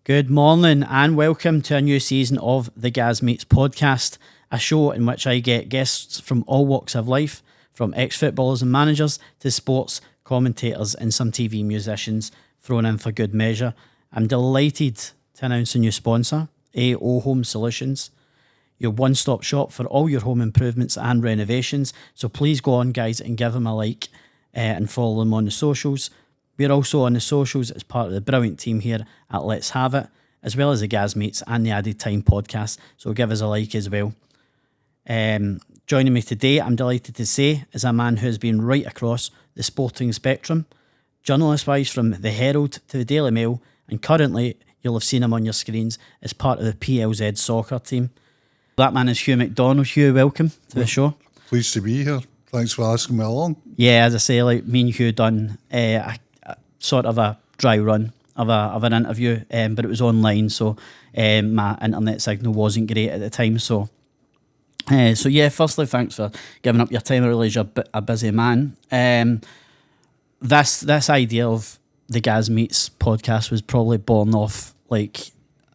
Good morning and welcome to a new season of the Gaz Meets podcast, a show in which I get guests from all walks of life, from ex-footballers and managers to sports commentators and some TV musicians thrown in for good measure. I'm delighted to announce a new sponsor, AO Home Solutions, your one-stop shop for all your home improvements and renovations. So please go on, guys, and give them a like and follow them on the socials. We're also on the socials as part of the brilliant team here at Let's Have It, as well as the Gaz Meets and the Added Time podcast. So give us a like as well. Joining me today, I'm delighted to say, is a man who has been right across the sporting spectrum, journalist-wise from the Herald to the Daily Mail, and currently you'll have seen him on your screens as part of the PLZ Soccer team. That man is Hugh McDonald. Hugh, welcome to the show. Pleased to be here. Thanks for asking me along. Yeah, as I say, like me and Hugh done a sort of a dry run of an interview, but it was online, so my internet signal wasn't great at the time. So yeah, firstly, thanks for giving up your time. I realise you're a busy man. This idea of the Gaz Meets podcast was probably born off, like,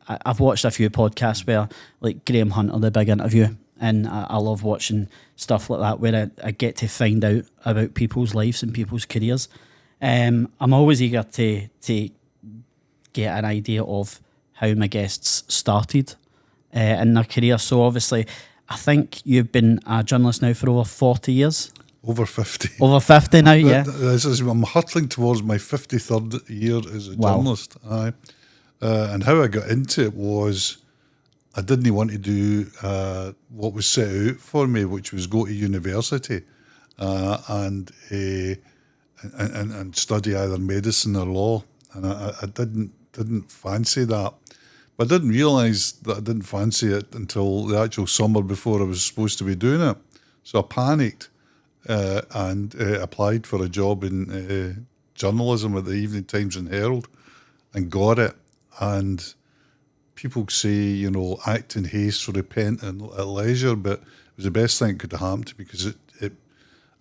I've watched a few podcasts where, like, Graham Hunter, the big interview, and I love watching stuff like that where I get to find out about people's lives and people's careers. I'm always eager to get an idea of how my guests started in their career. So obviously, I think you've been a journalist now for over 40 years. Over 50. Over 50 now, yeah. I'm hurtling towards my 53rd year as a journalist. Aye. And how I got into it was I didn't want to do what was set out for me, which was go to university and study either medicine or law, and I didn't fancy that. But I didn't realise that I didn't fancy it until the actual summer before I was supposed to be doing it. So I panicked and applied for a job in journalism at the Evening Times and Herald and got it. And people say, act in haste, repent at leisure, but it was the best thing that could have happened to me because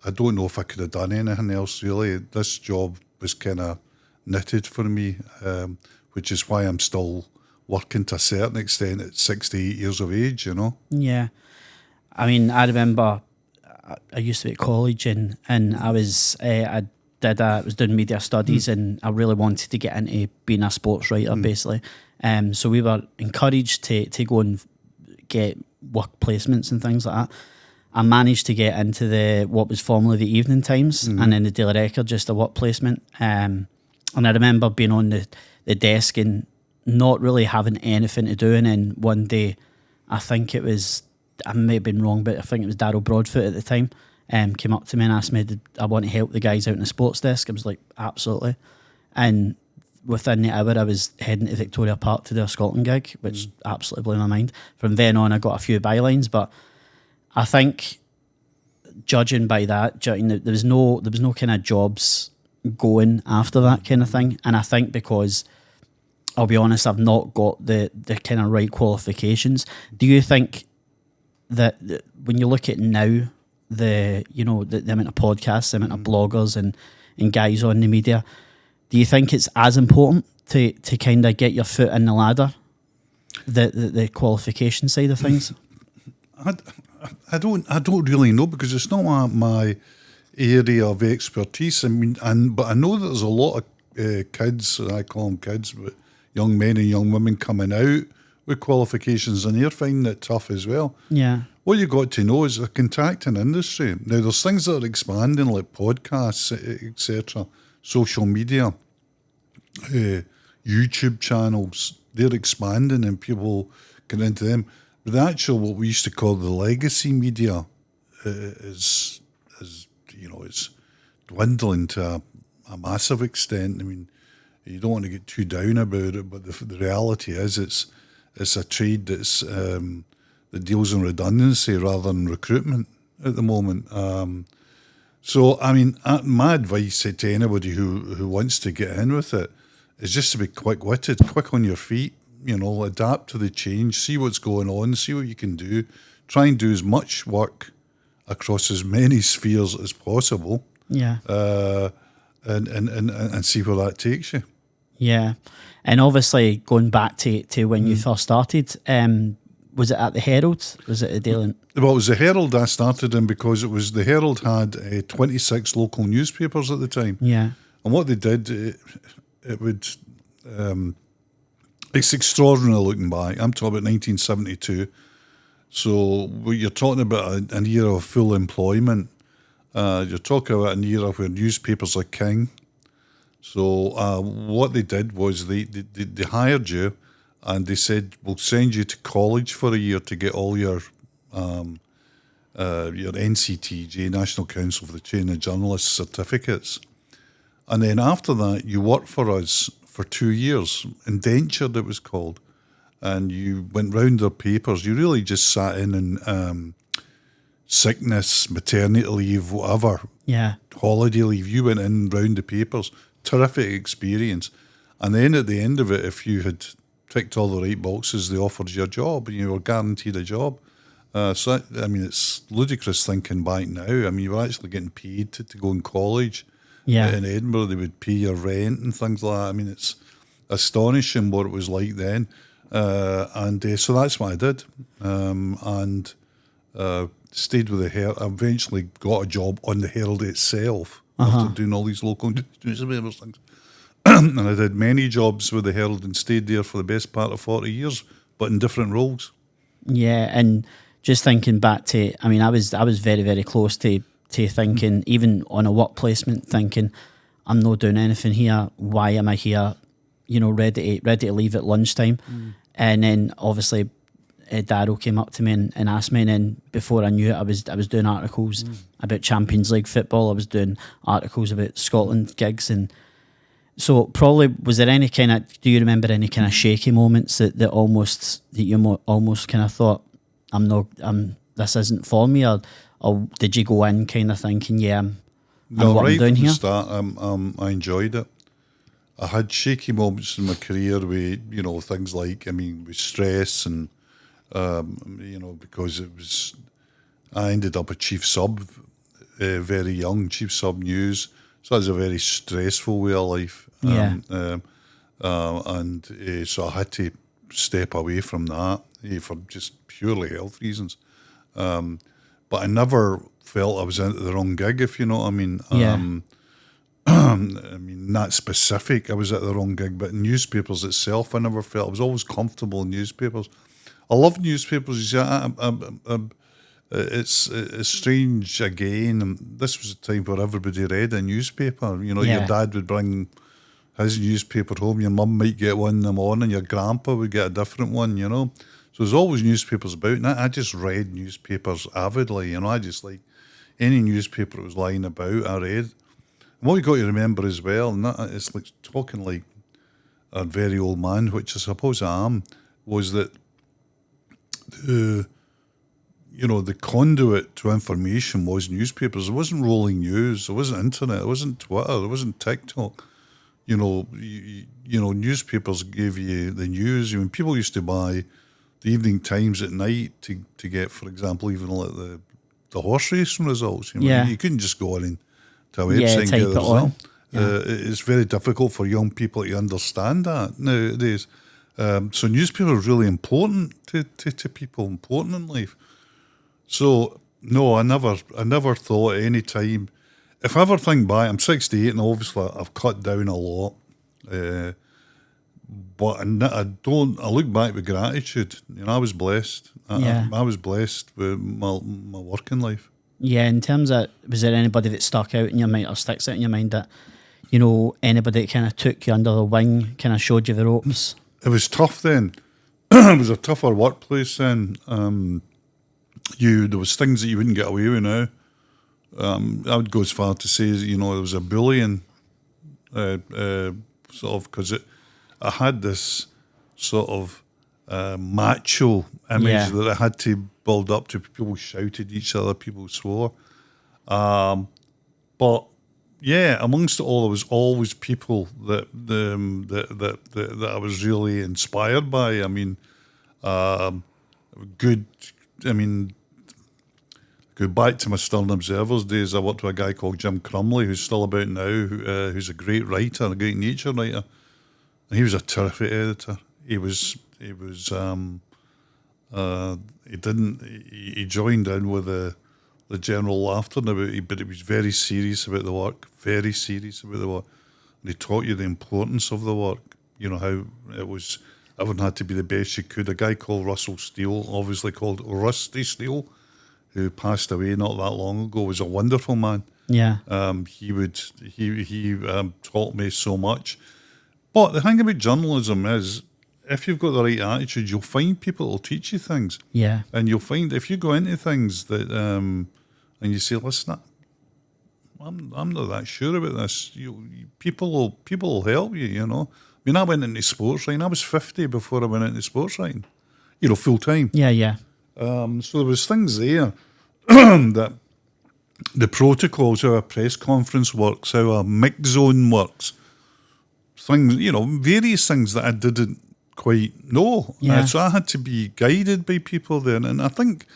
I don't know if I could have done anything else, really. This job was kind of knitted for me, which is why I'm still working to a certain extent at 68 years of age, Yeah. I mean, I remember I used to be at college and I was doing media studies and I really wanted to get into being a sports writer, basically. So we were encouraged to go and get work placements and things like that. I managed to get into what was formerly the Evening Times and then the Daily Record, just a work placement. And I remember being on the desk and not really having anything to do. And then one day, I think it was, I may have been wrong, but I think it was Darryl Broadfoot at the time, came up to me and asked me, did I want to help the guys out in the sports desk? I was like, absolutely. And within the hour, I was heading to Victoria Park to do a Scotland gig, which absolutely blew my mind. From then on, I got a few bylines, but I think, judging by that, there was no kind of jobs going after that kind of thing. And I think because, I'll be honest, I've not got the kind of right qualifications. Do you think that when you look at now, the amount of podcasts, the amount of bloggers and guys on the media, do you think it's as important to kind of get your foot in the ladder, the qualification side of things? I don't really know because it's not my area of expertise. I mean, but I know that there's a lot of kids, I call them kids, but young men and young women coming out with qualifications, and they're finding it tough as well. Yeah. What you got to know is a contracting industry. Now, there's things that are expanding like podcasts, etc., social media, YouTube channels. They're expanding and people get into them. But the actual, what we used to call the legacy media, is dwindling to a massive extent. I mean, you don't want to get too down about it, but the reality is it's a trade that deals in redundancy rather than recruitment at the moment. So, I mean, my advice to anybody who wants to get in with it is just to be quick-witted, quick on your feet, adapt to the change, see what's going on, see what you can do, try and do as much work across as many spheres as possible. Yeah. And see where that takes you. Yeah. And obviously, going back to when you first started, was it at the Herald? Was it a Daily? Well, it was the Herald I started in because it was the Herald had 26 local newspapers at the time. Yeah. And what they did, it would, it's extraordinary looking back. I'm talking about 1972. So you're talking about an era of full employment. You're talking about an era where newspapers are king. So what they did was they hired you, and they said, we'll send you to college for a year to get all your NCTJ, National Council for the Training of Journalists certificates. And then after that, you worked for us for 2 years, indentured it was called, and you went round their papers. You really just sat in sickness, maternity leave, whatever, holiday leave. You went in round the papers. Terrific experience. And then at the end of it, if you had ticked all the right boxes, they offered you a job and you were guaranteed a job. It's ludicrous thinking back now. I mean, you were actually getting paid to go in college. Yeah. In Edinburgh, they would pay your rent and things like that. I mean, it's astonishing what it was like then. So that's what I did. Stayed with the Herald. I eventually got a job on the Herald itself after doing all these local newspapers things. And I did many jobs with the Herald and stayed there for the best part of 40 years, but in different roles. Yeah, and just thinking back to, I mean, I was very, very close to thinking, even on a work placement, thinking, I'm not doing anything here. Why am I here? You know, ready to leave at lunchtime. And then obviously Darryl came up to me and asked me, and then before I knew it, I was doing articles about Champions League football. I was doing articles about Scotland gigs, and so probably was there any kind of? Do you remember any kind of shaky moments that you almost kind of thought, this isn't for me, or did you go in kind of thinking, I'm what right I'm doing from here? the start, I enjoyed it. I had shaky moments in my career with, things like, with stress and, because I ended up a chief sub very young, chief sub news. So that was a very stressful way of life. So I had to step away from that for just purely health reasons. But I never felt I was into the wrong gig, if you know what I mean. Not specific, I was at the wrong gig, but in newspapers itself, I never felt. I was always comfortable in newspapers. I love newspapers. You see, it's strange again. This was a time where everybody read a newspaper. Your dad would bring his newspaper home. Your mum might get one in the morning. Your grandpa would get a different one. So there's always newspapers about. And I just read newspapers avidly. I just like any newspaper that was lying about, I read. And what you got to remember as well, and it's like talking like a very old man, which I suppose I am, was that the conduit to information was newspapers. It wasn't rolling news. It wasn't internet. It wasn't Twitter. It wasn't TikTok. Newspapers gave you the news. People used to buy the Evening Times at night to get, for example, even like the horse racing results. You couldn't just go on to a website and get the result. It's very difficult for young people to understand that nowadays. So newspapers are really important to people, important in life. So no, I never thought at any time. If I ever think back, I'm 68 and obviously I've cut down a lot. But I look back with gratitude. I was blessed. I was blessed with my working life. Yeah, in terms of, was there anybody that stuck out in your mind or sticks out in your mind that, anybody that kind of took you under the wing, kind of showed you the ropes? It was tough then. It was a tougher workplace then. There was things that you wouldn't get away with now. I would go as far to say, there was a bullying, sort of, because I had this sort of macho image that I had to build up to. People shouted at each other, people swore. But yeah, amongst it all, there was always people that I was really inspired by. Go back to my Stern Observer's days. I worked with a guy called Jim Crumley, who's still about now, who's a great writer, a great nature writer. And he was a terrific editor. He joined in with the general laughter about it, but he was very serious about the work, very serious about the work. And he taught you the importance of the work, you know, how it was, everyone had to be the best you could. A guy called Russell Steele, obviously called Rusty Steele, who passed away not that long ago, was a wonderful man. Yeah. He taught me so much. But the thing about journalism is, if you've got the right attitude, you'll find people who'll teach you things. Yeah. And you'll find if you go into things that and you say, listen, I'm not that sure about this. People will help you, you know. I mean, I went into sports writing. I was 50 before I went into sports writing, you know, full time. Yeah, yeah. So there was things there that the protocols, how a press conference works, how a mix zone works, things, you know, various things that I didn't quite know. Yeah. So I had to be guided by people there. And I think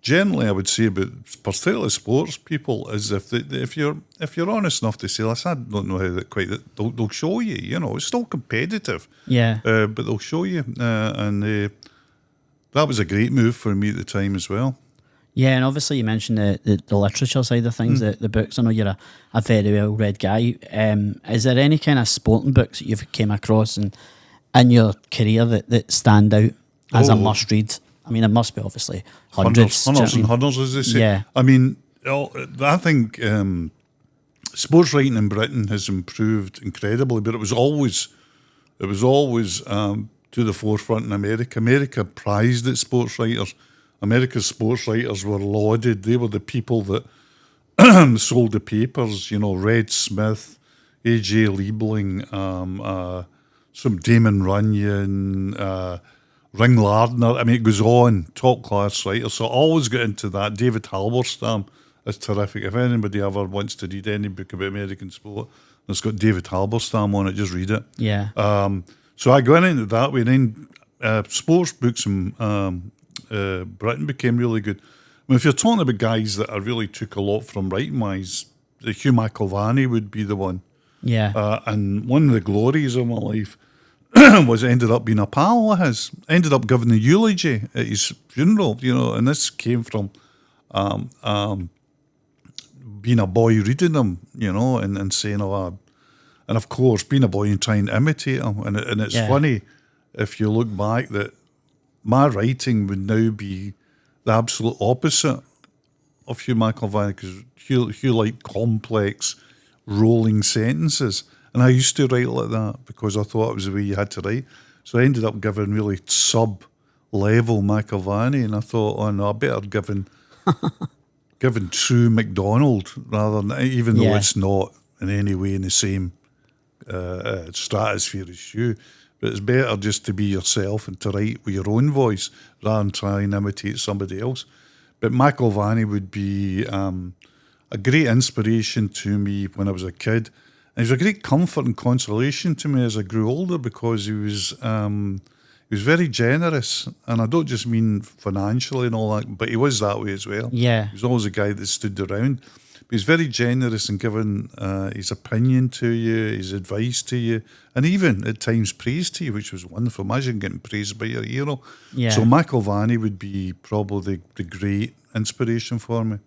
generally I would say about particularly sports people is if you're honest enough to say, listen, I don't know how that quite, they'll show you, you know, it's still competitive. Yeah. But they'll show you. And that was a great move for me at the time as well. Yeah, and obviously you mentioned the literature side of things, the books. I know you're a very well-read guy. Is there any kind of sporting books that you've came across in your career that stand out as a must-read? I mean, it must be obviously hundreds. Hundreds and hundreds, as they say. Yeah. I mean, I think sports writing in Britain has improved incredibly, but it was always to the forefront in America. America prized its sports writers. America's sports writers were lauded. They were the people that sold the papers, you know, Red Smith, A.J. Liebling, some Damon Runyon, Ring Lardner. I mean, it goes on, top-class writers. So I always get into that. David Halberstam is terrific. If anybody ever wants to read any book about American sport, it's got David Halberstam on it, just read it. Yeah. So I go into it that way. Then sports books in Britain became really good. I mean, if you're talking about guys that I really took a lot from writing-wise, Hugh McDonald would be the one. Yeah. And one of the glories of my life was ended up being a pal of his. Ended up giving a eulogy at his funeral, you know, and this came from being a boy reading him, you know, and saying, and of course, being a boy and trying to imitate him. And it's funny, if you look back, that my writing would now be the absolute opposite of Hugh McIlvany, because Hugh liked complex, rolling sentences. And I used to write like that because I thought it was the way you had to write. So I ended up giving really sub-level McIlvany, and I thought, oh no, I better giving true McDonald rather than, even though it's not in any way in the same stratosphere as Hugh. But it's better just to be yourself and to write with your own voice rather than try and imitate somebody else. But McIlvany would be a great inspiration to me when I was a kid. And he was a great comfort and consolation to me as I grew older, because he was very generous. And I don't just mean financially and all that, but he was that way as well. Yeah. He was always a guy that stood around. But he was very generous in giving his opinion to you, his advice to you, and even at times praise to you, which was wonderful. Imagine getting praised by your hero. Yeah. So McIlvany would be probably the great inspiration for me.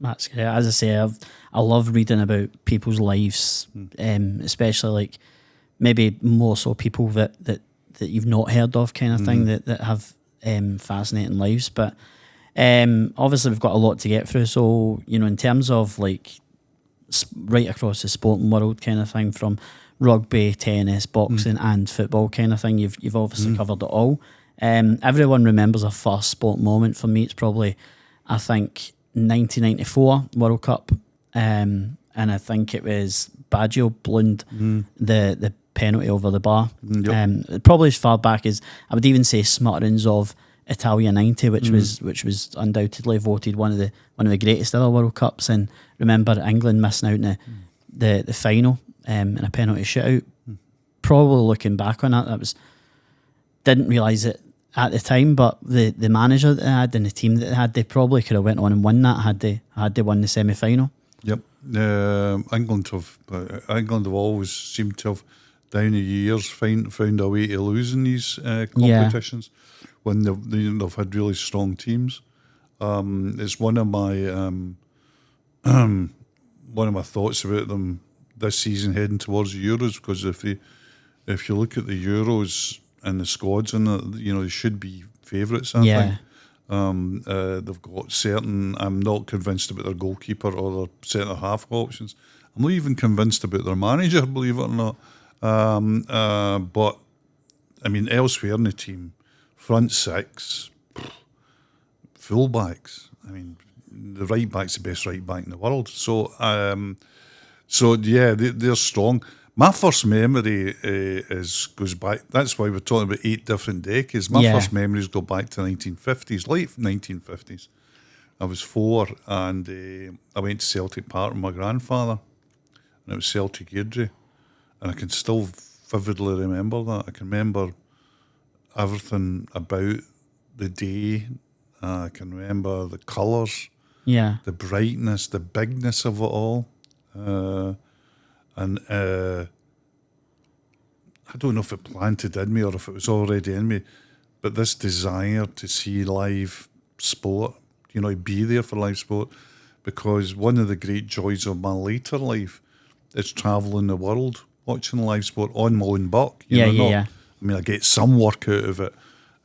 That's great. As I say, I love reading about people's lives, especially like maybe more so people that you've not heard of, kind of thing, that have fascinating lives. But obviously we've got a lot to get through. So, you know, in terms of like right across the sporting world kind of thing, from rugby, tennis, boxing and football kind of thing, you've obviously covered it all. Everyone remembers a first sport moment. For me, it's probably, I think, 1994 World Cup, and I think it was Baggio bloomed the penalty over the bar. Probably as far back as, I would even say, smutterings of Italia '90, which was undoubtedly voted one of the greatest ever World Cups. And remember England missing out in the final in a penalty shootout. Probably looking back on that didn't realise it at the time, but the manager that they had and the team that they had, they probably could have went on and won that had they won the semi-final. Yep. England have always seemed to have down the years found a way to lose in these competitions when they've had really strong teams. It's one of my thoughts about them this season heading towards the Euros, because if you look at the Euros and the squads in it, they should be favourites, I think. They've got certain. I'm not convinced about their goalkeeper or their centre half options. I'm not even convinced about their manager, believe it or not. But I mean, elsewhere in the team, front six, full-backs. I mean, the right back's the best right back in the world. So yeah, they're strong. My first memory goes back. That's why we're talking about 8 different decades. My first memories go back to the 1950s, late 1950s. I was 4, and I went to Celtic Park with my grandfather, and it was Celtic Airdrie, and I can still vividly remember that. I can remember everything about the day. I can remember the colours, the brightness, the bigness of it all. And I don't know if it planted in me or if it was already in me, but this desire to see live sport, be there for live sport, because one of the great joys of my later life is travelling the world, watching live sport on my own buck. I mean, I get some work out of it,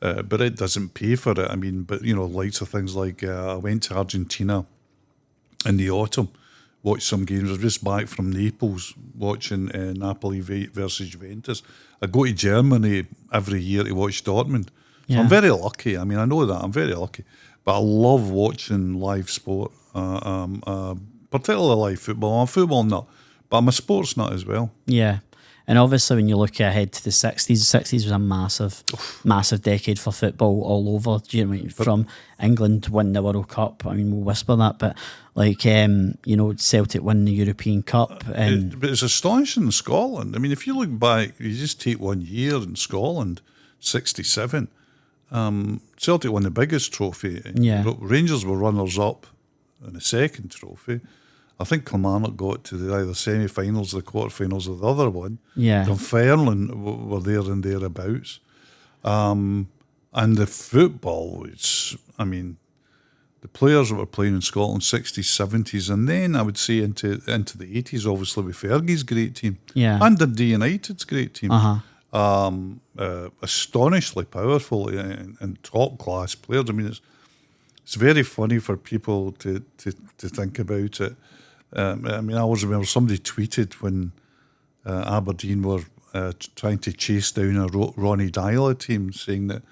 but it doesn't pay for it. I mean, but likes of things like I went to Argentina in the autumn, watched some games. I was just back from Naples watching Napoli versus Juventus. I go to Germany every year to watch Dortmund. So I'm very lucky. I mean, I know that. I'm very lucky. But I love watching live sport, particularly live football. I'm a football nut, but I'm a sports nut as well. Yeah. And obviously, when you look ahead to the 60s, the 60s was a massive decade for football all over. Do you know what I mean? From England win the World Cup. I mean, we'll whisper that, but Celtic win the European Cup. But it's astonishing in Scotland. I mean, if you look back, you just take 1 year in Scotland, 67. Celtic won the biggest trophy. Rangers were runners-up in the second trophy. I think Kilmarnock got to either semi-finals or the quarter-finals of the other one. Dunfermline were there and thereabouts. And the football was, I mean, the players that were playing in Scotland, 60s, 70s, and then I would say into the 80s, obviously, with Fergie's great team. And Dundee United's great team. Astonishingly powerful and top-class players. I mean, it's very funny for people to think about it. I mean, I always remember somebody tweeted when Aberdeen were trying to chase down a Ronnie Dyla team, saying that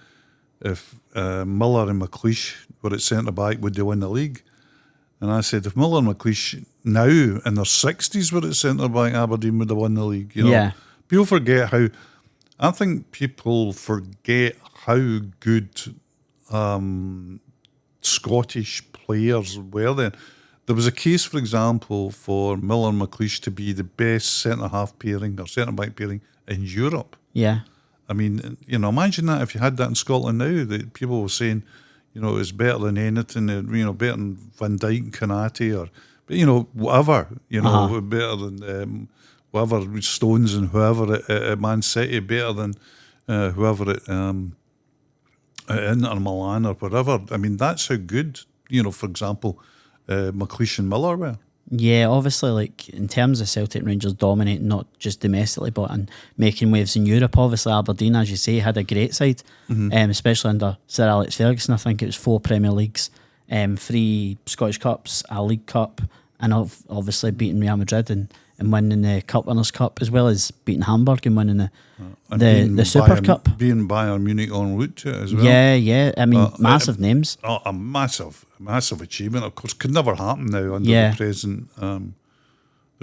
if Miller and McLeish were at centre-back, would they win the league? And I said, if Miller and McLeish now in their 60s were at centre-back, Aberdeen would have won the league. People forget how... I think people forget how good Scottish players were then. There was a case, for example, for Miller and McLeish to be the best centre-half pairing or centre-back pairing in Europe. I mean, imagine that if you had that in Scotland now, that people were saying, it's better than anything, better than Van Dijk and Konate, or, whatever, better than whatever, Stones and whoever at Man City, better than whoever at Inter Milan or whatever. I mean, that's how good, for example, McLeish and Miller were. Yeah, obviously, like in terms of Celtic and Rangers dominating, not just domestically, but and making waves in Europe. Obviously, Aberdeen, as you say, had a great side, especially under Sir Alex Ferguson. I think it was 4 Premier Leagues, 3 Scottish Cups, a League Cup, and obviously beating Real Madrid and winning the Cup Winners' Cup, as well as beating Hamburg and winning the Super Cup. Being Bayern Munich en route to it as well. Yeah. I mean, massive names. A massive achievement. Of course, could never happen now under the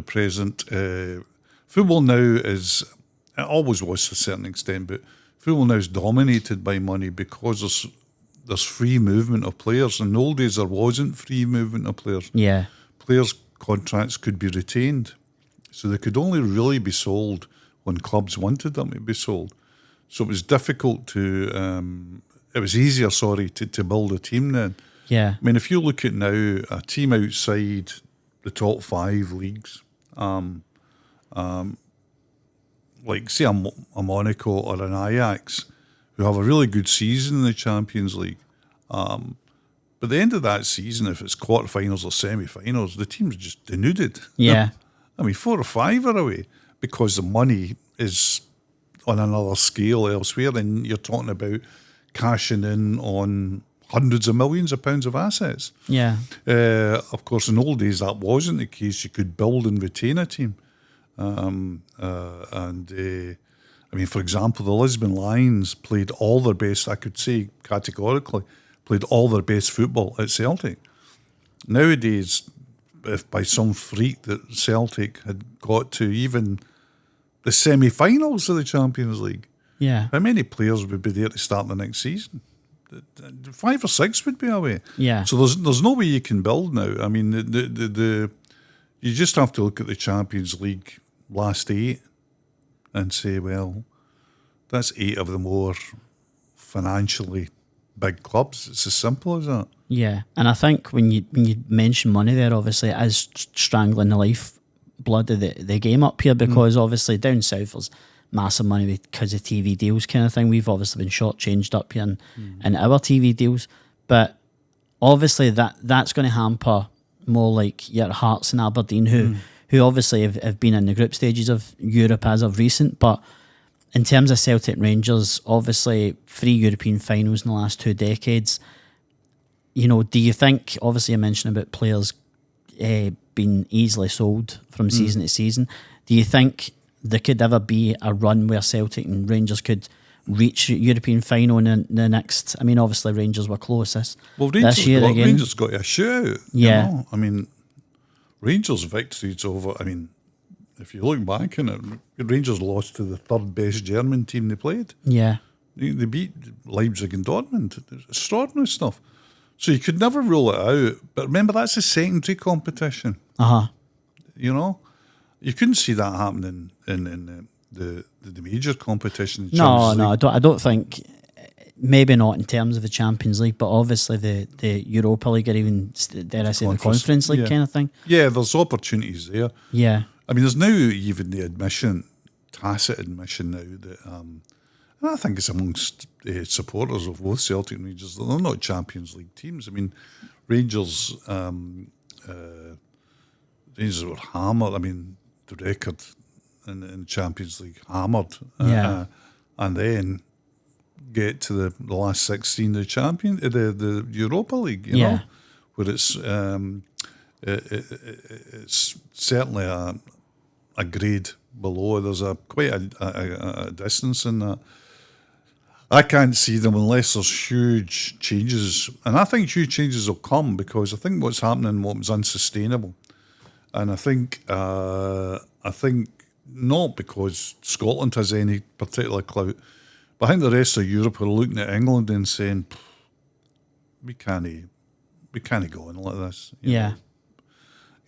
present. Football now is, it always was to a certain extent, but football now is dominated by money because there's free movement of players. In the old days, there wasn't free movement of players. Players' contracts could be retained. So they could only really be sold when clubs wanted them to be sold. So it was difficult it was easier, to build a team then. I mean, if you look at now, a team outside the top 5 leagues, like say a Monaco or an Ajax, who have a really good season in the Champions League. But at the end of that season, if it's quarterfinals or semi-finals, the team's just denuded. Yeah. I mean, 4 or 5 are away because the money is on another scale elsewhere, and you're talking about cashing in on hundreds of millions of pounds of assets. Yeah. Of course, in old days, that wasn't the case. You could build and retain a team. I mean, for example, the Lisbon Lions played all their best, I could say categorically, played all their best football at Celtic. Nowadays, if by some freak that Celtic had got to even the semi-finals of the Champions League, Yeah. how many players would be there to start the next season? 5 or 6 would be away. Yeah. So there's no way you can build now. I mean, you just have to look at the Champions League last 8 and say, well, that's 8 of the more financially big clubs. It's as simple as that. Yeah, and I think when you mention money there, obviously it is strangling the lifeblood of the game up here, because obviously down south there's massive money because of TV deals kind of thing. We've obviously been shortchanged up here in our TV deals, but obviously that's going to hamper more like your Hearts and Aberdeen, who obviously have been in the group stages of Europe as of recent, but in terms of Celtic and Rangers, obviously 3 European finals in the last 2 decades. You know, do you think, obviously you mentioned about players being easily sold from season to season, do you think there could ever be a run where Celtic and Rangers could reach European final in the next, I mean, obviously Rangers were close this year again. Rangers got a shout. Yeah. You know? I mean, Rangers' victories over, I mean, if you look back on it, Rangers lost to the 3rd best German team they played. Yeah. They beat Leipzig and Dortmund. Extraordinary stuff. So you could never rule it out. But remember, that's a secondary competition. Uh-huh. You know? You couldn't see that happening in the major competition. No, I don't think, maybe not in terms of the Champions League, but obviously the Europa League, or even, dare I say, the Conference League kind of thing. Yeah, there's opportunities there. Yeah. I mean, there's now even the tacit admission now that, and I think it's amongst supporters of both Celtic and Rangers, that they're not Champions League teams. I mean, Rangers were hammered. I mean, the record in Champions League, hammered. And then get to the last 16 of the Europa League, you know, where it's certainly a grade below. There's quite a distance in that. I can't see them unless there's huge changes, and I think huge changes will come, because I think what's happening was unsustainable, and I think not because Scotland has any particular clout, but I think the rest of Europe are looking at England and saying, we can't go on like this. You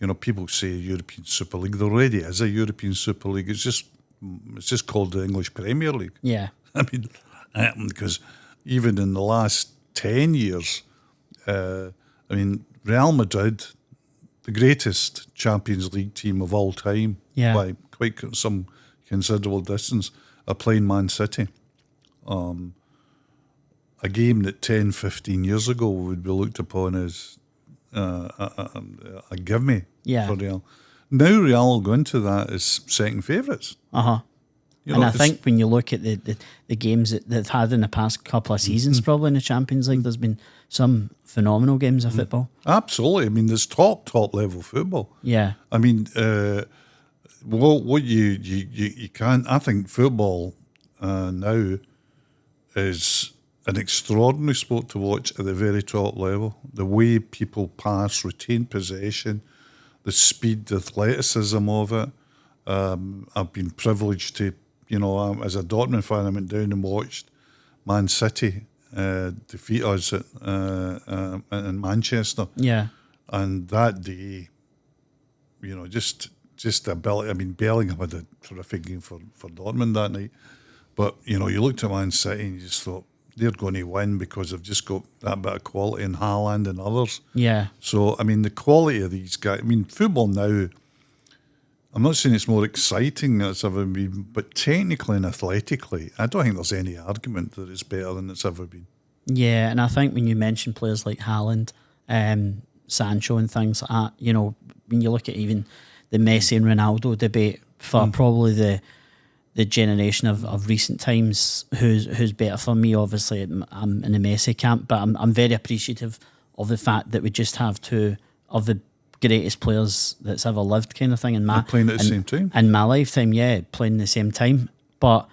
know, people say European Super League. There already is a European Super League. It's just called the English Premier League. Yeah. I mean, because even in the last 10 years, I mean, Real Madrid, the greatest Champions League team of all time, by quite some considerable distance, are playing Man City. A game that 10, 15 years ago would be looked upon as a give-me for Real. Now Real will go into that as second favourites. Uh-huh. And I think when you look at the games that they've had in the past couple of seasons, probably in the Champions League, there's been some phenomenal games of football. Absolutely. I mean, there's top level football. Yeah. I mean, what you can't. I think football now is an extraordinary sport to watch at the very top level. The way people pass, retain possession, the speed, the athleticism of it. I've been privileged to, as a Dortmund fan, I went down and watched Man City defeat us in Manchester. Yeah. And that day, just the ability. I mean, Bellingham had a terrific game for Dortmund that night. But, you looked at Man City and you just thought, they're going to win because they've just got that bit of quality in Haaland and others. Yeah. So, I mean, the quality of these guys, I mean, football now, I'm not saying it's more exciting than it's ever been, but technically and athletically, I don't think there's any argument that it's better than it's ever been. Yeah, and I think when you mention players like Haaland, Sancho and things like that, you know, when you look at even the Messi and Ronaldo debate for probably the generation of recent times, who's better for me, obviously I'm in the Messi camp, but I'm very appreciative of the fact that we just have two of the greatest players that's ever lived, kind of thing, in my Playing at the same time. in my lifetime, yeah, playing the same time. But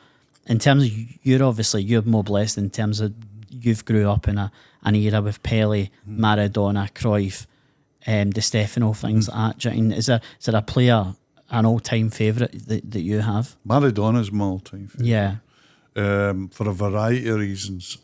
in terms of you're more blessed in terms of you've grew up in an era with Pele, Maradona, Cruyff, Di Stefano, things like that. Do you know what I mean? Is there a player, an all-time favourite that you have? Maradona's my all-time favourite. Yeah. For a variety of reasons.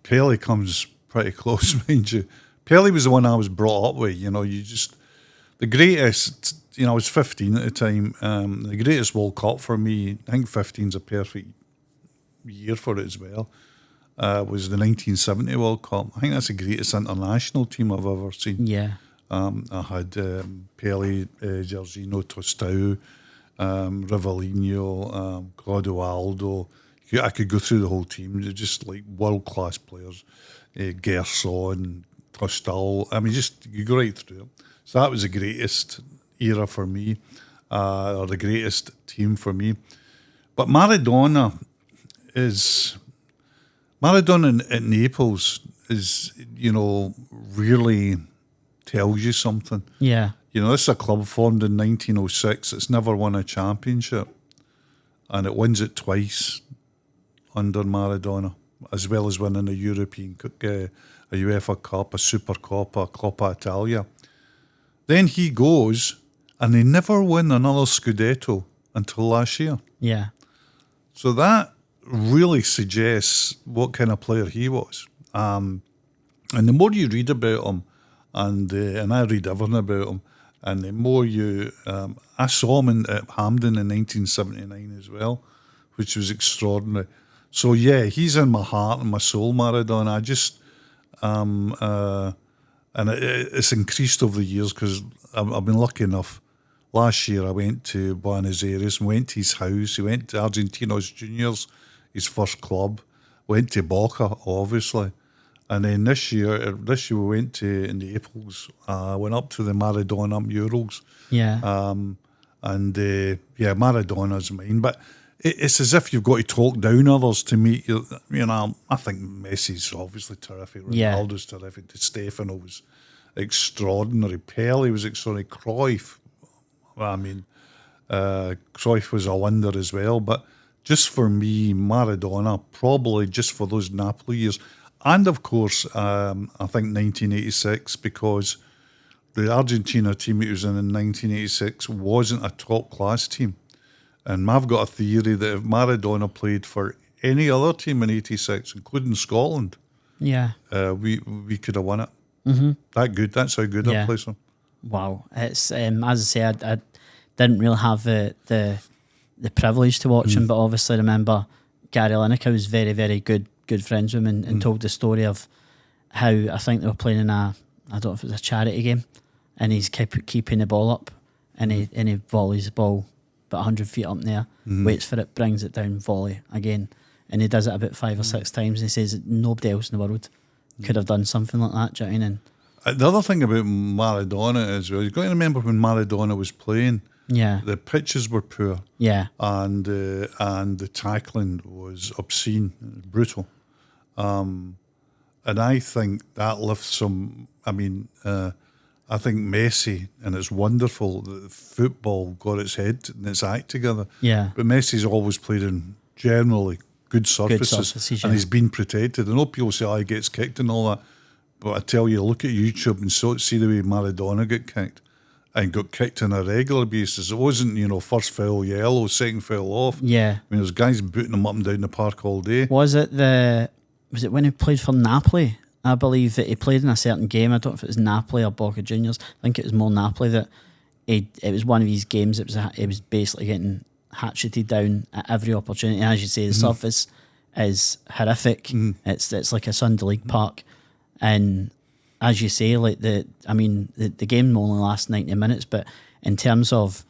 Pele comes pretty close, mind you. Pele was the one I was brought up with. You know, the greatest, you know, I was 15 at the time. The greatest World Cup for me, I think 15's a perfect year for it as well, was the 1970 World Cup. I think that's the greatest international team I've ever seen. Yeah. I had Pele, Jorginho, Tostão, Rivellino, Clodoaldo. I could go through the whole team. They're just like world-class players. Gerson, Tostão. I mean, you go right through them. So that was the greatest era for me, or the greatest team for me. But Maradona at Naples is, you know, really tells you something. Yeah. You know, this is a club formed in 1906. It's never won a championship, and it wins it twice under Maradona, as well as winning a European, a UEFA Cup, a Supercoppa, a Coppa Italia. Then he goes, and they never win another Scudetto until last year. Yeah. So that really suggests what kind of player he was. And the more you read about him, and I read everything about him, and the more you... I saw him at Hampden in 1979 as well, which was extraordinary. So, yeah, he's in my heart and my soul, Maradona. I just... and it's increased over the years because I've been lucky enough. Last year I went to Buenos Aires and went to his house. He went to Argentinos Juniors, his first club. Went to Boca, obviously. And then this year we went in the Naples. Went up to the Maradona murals. Yeah. Maradona's mine. But it's as if you've got to talk down others to meet you. You know, I think Messi's obviously terrific. Ronaldo's terrific. Di Stefano was extraordinary. Pele was extraordinary. Cruyff, Cruyff was a wonder as well. But just for me, Maradona, probably just for those Napoli years. And of course, I think 1986, because the Argentina team he was in 1986 wasn't a top-class team. And I've got a theory that if Maradona played for any other team in 86, including Scotland, we could have won it. Mm-hmm. That good. That's how good I play. Wow. It's as I say, I didn't really have the privilege to watch him, but obviously remember Gary Lineker was very, very good friends with him and told the story of how I think they were playing in I don't know if it was a charity game, and he's keeping the ball up, and he volleys the ball about 100 feet up in the air, waits for it, brings it down, volley again, and he does it about 5 or 6 times, and he says that nobody else in the world could have done something like that. Do you know what I mean? And the other thing about Maradona is, well, you've got to remember when Maradona was playing, the pitches were poor, and the tackling was obscene, brutal, and I think that lifts some. I think Messi, and it's wonderful that football got its head and its act together. Yeah. But Messi's always played in generally good surfaces and he's been protected. I know people say, he gets kicked and all that. But I tell you, look at YouTube and see the way Maradona got kicked. And got kicked on a regular basis. It wasn't, first foul yellow, second foul off. Yeah. There's guys booting him up and down the park all day. Was it when he played for Napoli? I believe that he played in a certain game. I don't know if it was Napoli or Boca Juniors. I think it was more Napoli that it was one of these games. It was basically getting hatcheted down at every opportunity. And as you say, the surface is horrific. It's like a Sunday League park, and as you say, like the game only lasts 90 minutes, but in terms of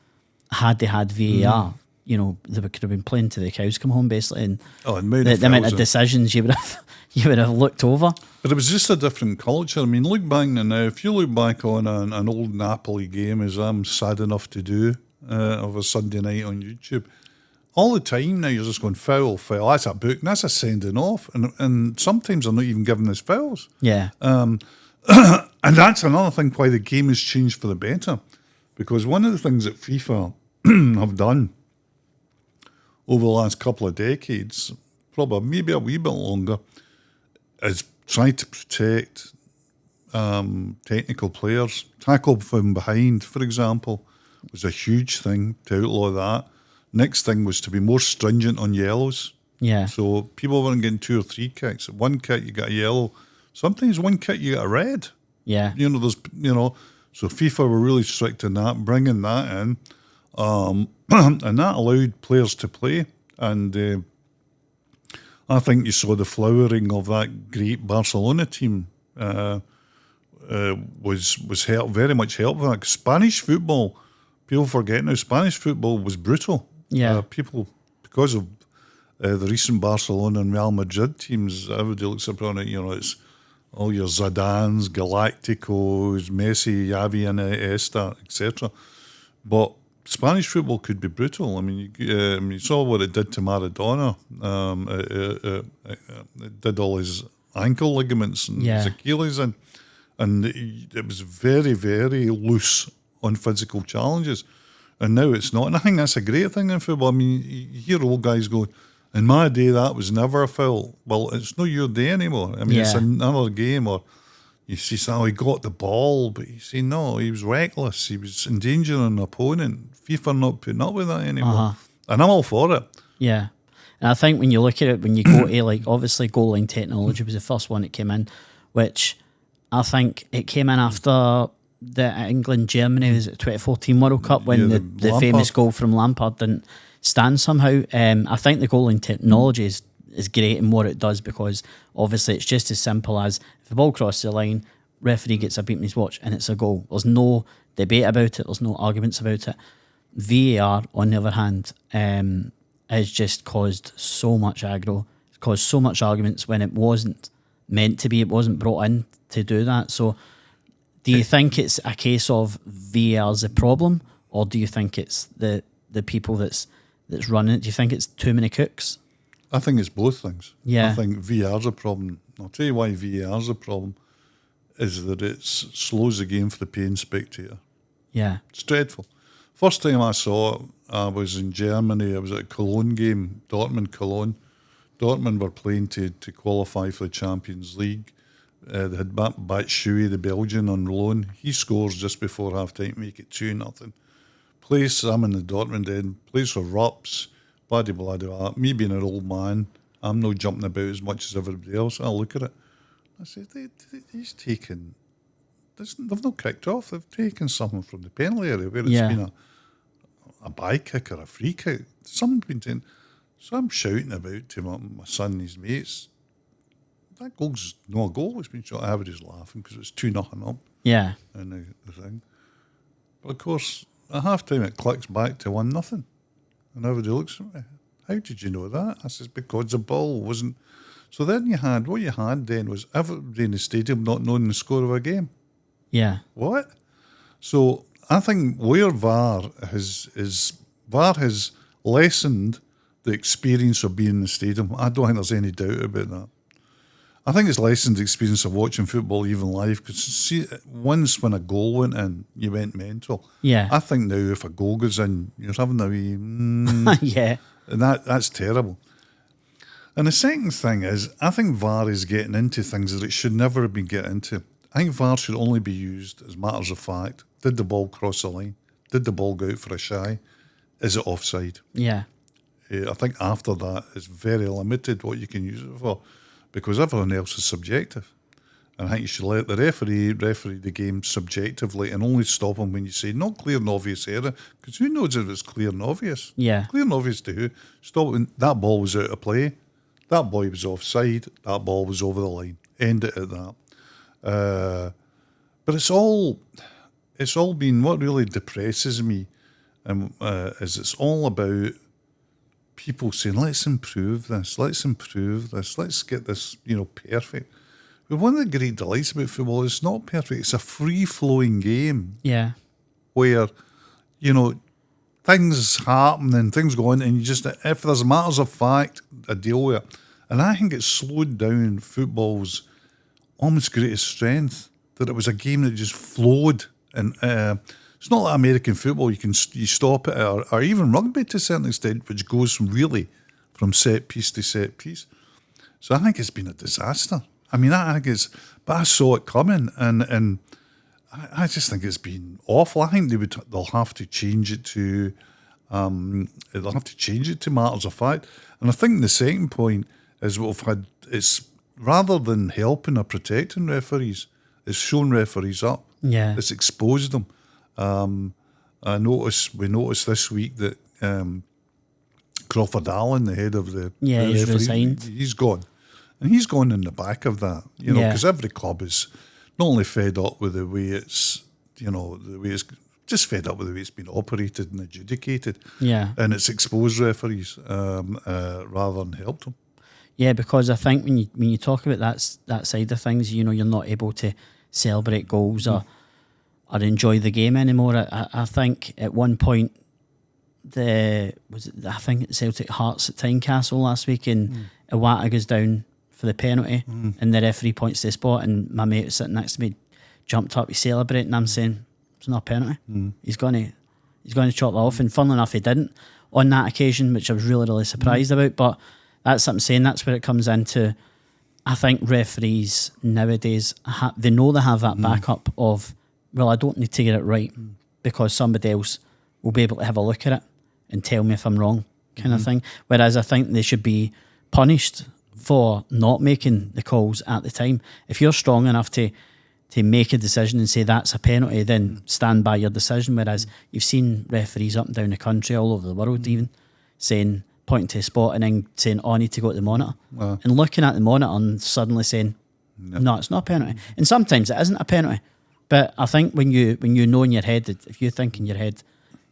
had they had VAR, you know, they could have been playing to the cows come home basically, and the amount of decisions you would have looked over. But it was just a different culture. I mean, look back now. If you look back on an old Napoli game, as I'm sad enough to do, of a Sunday night on YouTube, all the time now you're just going foul. That's a book, and that's a sending off, and sometimes they're not even giving us fouls. Yeah. And that's another thing why the game has changed for the better, because one of the things that FIFA have done over the last couple of decades, probably maybe a wee bit longer, is try to protect technical players. Tackle from behind, for example, was a huge thing to outlaw that. Next thing was to be more stringent on yellows. Yeah. So people weren't getting 2 or 3 kicks. One kick you got a yellow. Sometimes one kick you got a red. Yeah. So FIFA were really strict in that, bringing that in. And that allowed players to play. And I think you saw the flowering of that great Barcelona team was very much helped with that. Spanish football, people forget now, Spanish football was brutal. Yeah. People, because of the recent Barcelona and Real Madrid teams, everybody looks upon it, it's all your Zidanes, Galacticos, Messi, Xavi, and Iniesta, etc. But Spanish football could be brutal. I mean, you saw what it did to Maradona. It did all his ankle ligaments and his Achilles in. And it was very, very loose on physical challenges. And now it's not. And I think that's a great thing in football. I mean, you hear old guys going, in my day, that was never a foul. Well, it's not your day anymore. I mean, it's another game. Or you see, he got the ball, but you see, no, he was reckless. He was endangering an opponent. FIFA not putting up with that anymore. And I'm all for it. Yeah. And I think when you look at it, when you go to, obviously goal line technology was the first one that came in, which I think it came in after the England-Germany, was it 2014 World Cup, when the famous goal from Lampard didn't stand somehow. I think the goal line technology is great in what it does, because obviously it's just as simple as if the ball crosses the line, referee gets a beat in his watch and it's a goal. There's no debate about it. There's no arguments about it. VAR, on the other hand, has just caused so much aggro. It's caused so much arguments when it wasn't meant to be. It wasn't brought in to do that. So do you think it's a case of VAR's a problem, or do you think it's the people that's running it? Do you think it's too many cooks? I think it's both things. Yeah. I think VAR's a problem. I'll tell you why VAR's a problem, is that it slows the game for the paying spectator. Yeah. It's dreadful. First time I saw it, I was in Germany. I was at a Cologne game, Dortmund-Cologne. Dortmund were playing to qualify for the Champions League. They had Batshuayi, the Belgian, on loan. He scores just before half-time to make it 2-0. I'm in the Dortmund end. Place erupts. Blah-de-blah-de-blah. Me being an old man, I'm not jumping about as much as everybody else. I look at it. I say, he's taken... They've not kicked off. They've taken something from the penalty area where it's been a by kick or a free kick. Someone's been saying... So I'm shouting about to my son and his mates. That goal's not a goal. It's been shot. Everybody's laughing because it's 2-0 up. Yeah. And the thing. But of course, at half time it clicks back to 1-0. And everybody looks at me. How did you know that? I says, because the ball wasn't. So then what you had then was everybody in the stadium not knowing the score of a game. Yeah. What? So I think where VAR has lessened the experience of being in the stadium. I don't think there's any doubt about that. I think it's lessened the experience of watching football even live, because see, once when a goal went in, you went mental. Yeah. I think now if a goal goes in, you're having a wee... Yeah. And that's terrible. And the second thing is, I think VAR is getting into things that it should never have been getting into. I think VAR should only be used as matters of fact. Did the ball cross the line? Did the ball go out for a shy? Is it offside? Yeah. I think after that, it's very limited what you can use it for, because everyone else is subjective. And I think you should let the referee the game subjectively and only stop him when you say, not clear and obvious error, because who knows if it's clear and obvious? Yeah. Clear and obvious to who? Stop when that ball was out of play, that boy was offside, that ball was over the line. End it at that. But it's all it's all been, what really depresses me is it's all about people saying, let's improve this, let's get this, perfect. But one of the great delights about football is it's not perfect. It's a free-flowing game. Yeah. Where, things happen and things go on, and you just, if there's matters of fact, I deal with it. And I think it's slowed down football's almost greatest strength, that it was a game that just flowed. And it's not like American football, you stop it, or even rugby to a certain extent, which goes from set piece to set piece. So I think it's been a disaster. I mean, but I saw it coming, and I just think it's been awful. I think they'll have to change it to matters of fact. And I think the second point is it's rather than helping or protecting referees, it's shown referees up. Yeah. It's exposed them. We noticed this week that Crawford Allen, the head of the he's referee, resigned. He's gone. And he's gone in the back of that, because every club is not only fed up with the way it's just fed up with the way it's been operated and adjudicated. Yeah. And it's exposed referees rather than helped them. Yeah, because I think when you talk about that side of things, you're not able to celebrate goals or enjoy the game anymore. I think at one point I think Celtic Hearts at Tynecastle last week, and Iwata goes down for the penalty, and the referee points to the spot, and my mate sitting next to me jumped up to celebrate, and I'm saying it's not a penalty. He's going to chop that off, and funnily enough, he didn't on that occasion, which I was really, really surprised about. But that's what I'm saying. That's where it comes into. I think referees nowadays they know they have that backup of, well, I don't need to get it right because somebody else will be able to have a look at it and tell me if I'm wrong, kind of thing. Whereas I think they should be punished for not making the calls at the time. If you're strong enough to make a decision and say that's a penalty, then stand by your decision. Whereas you've seen referees up and down the country, all over the world even, pointing to a spot and then saying, oh, I need to go to the monitor. And looking at the monitor and suddenly saying, no, it's not a penalty. And sometimes it isn't a penalty. But I think when you know in your head, if you think in your head,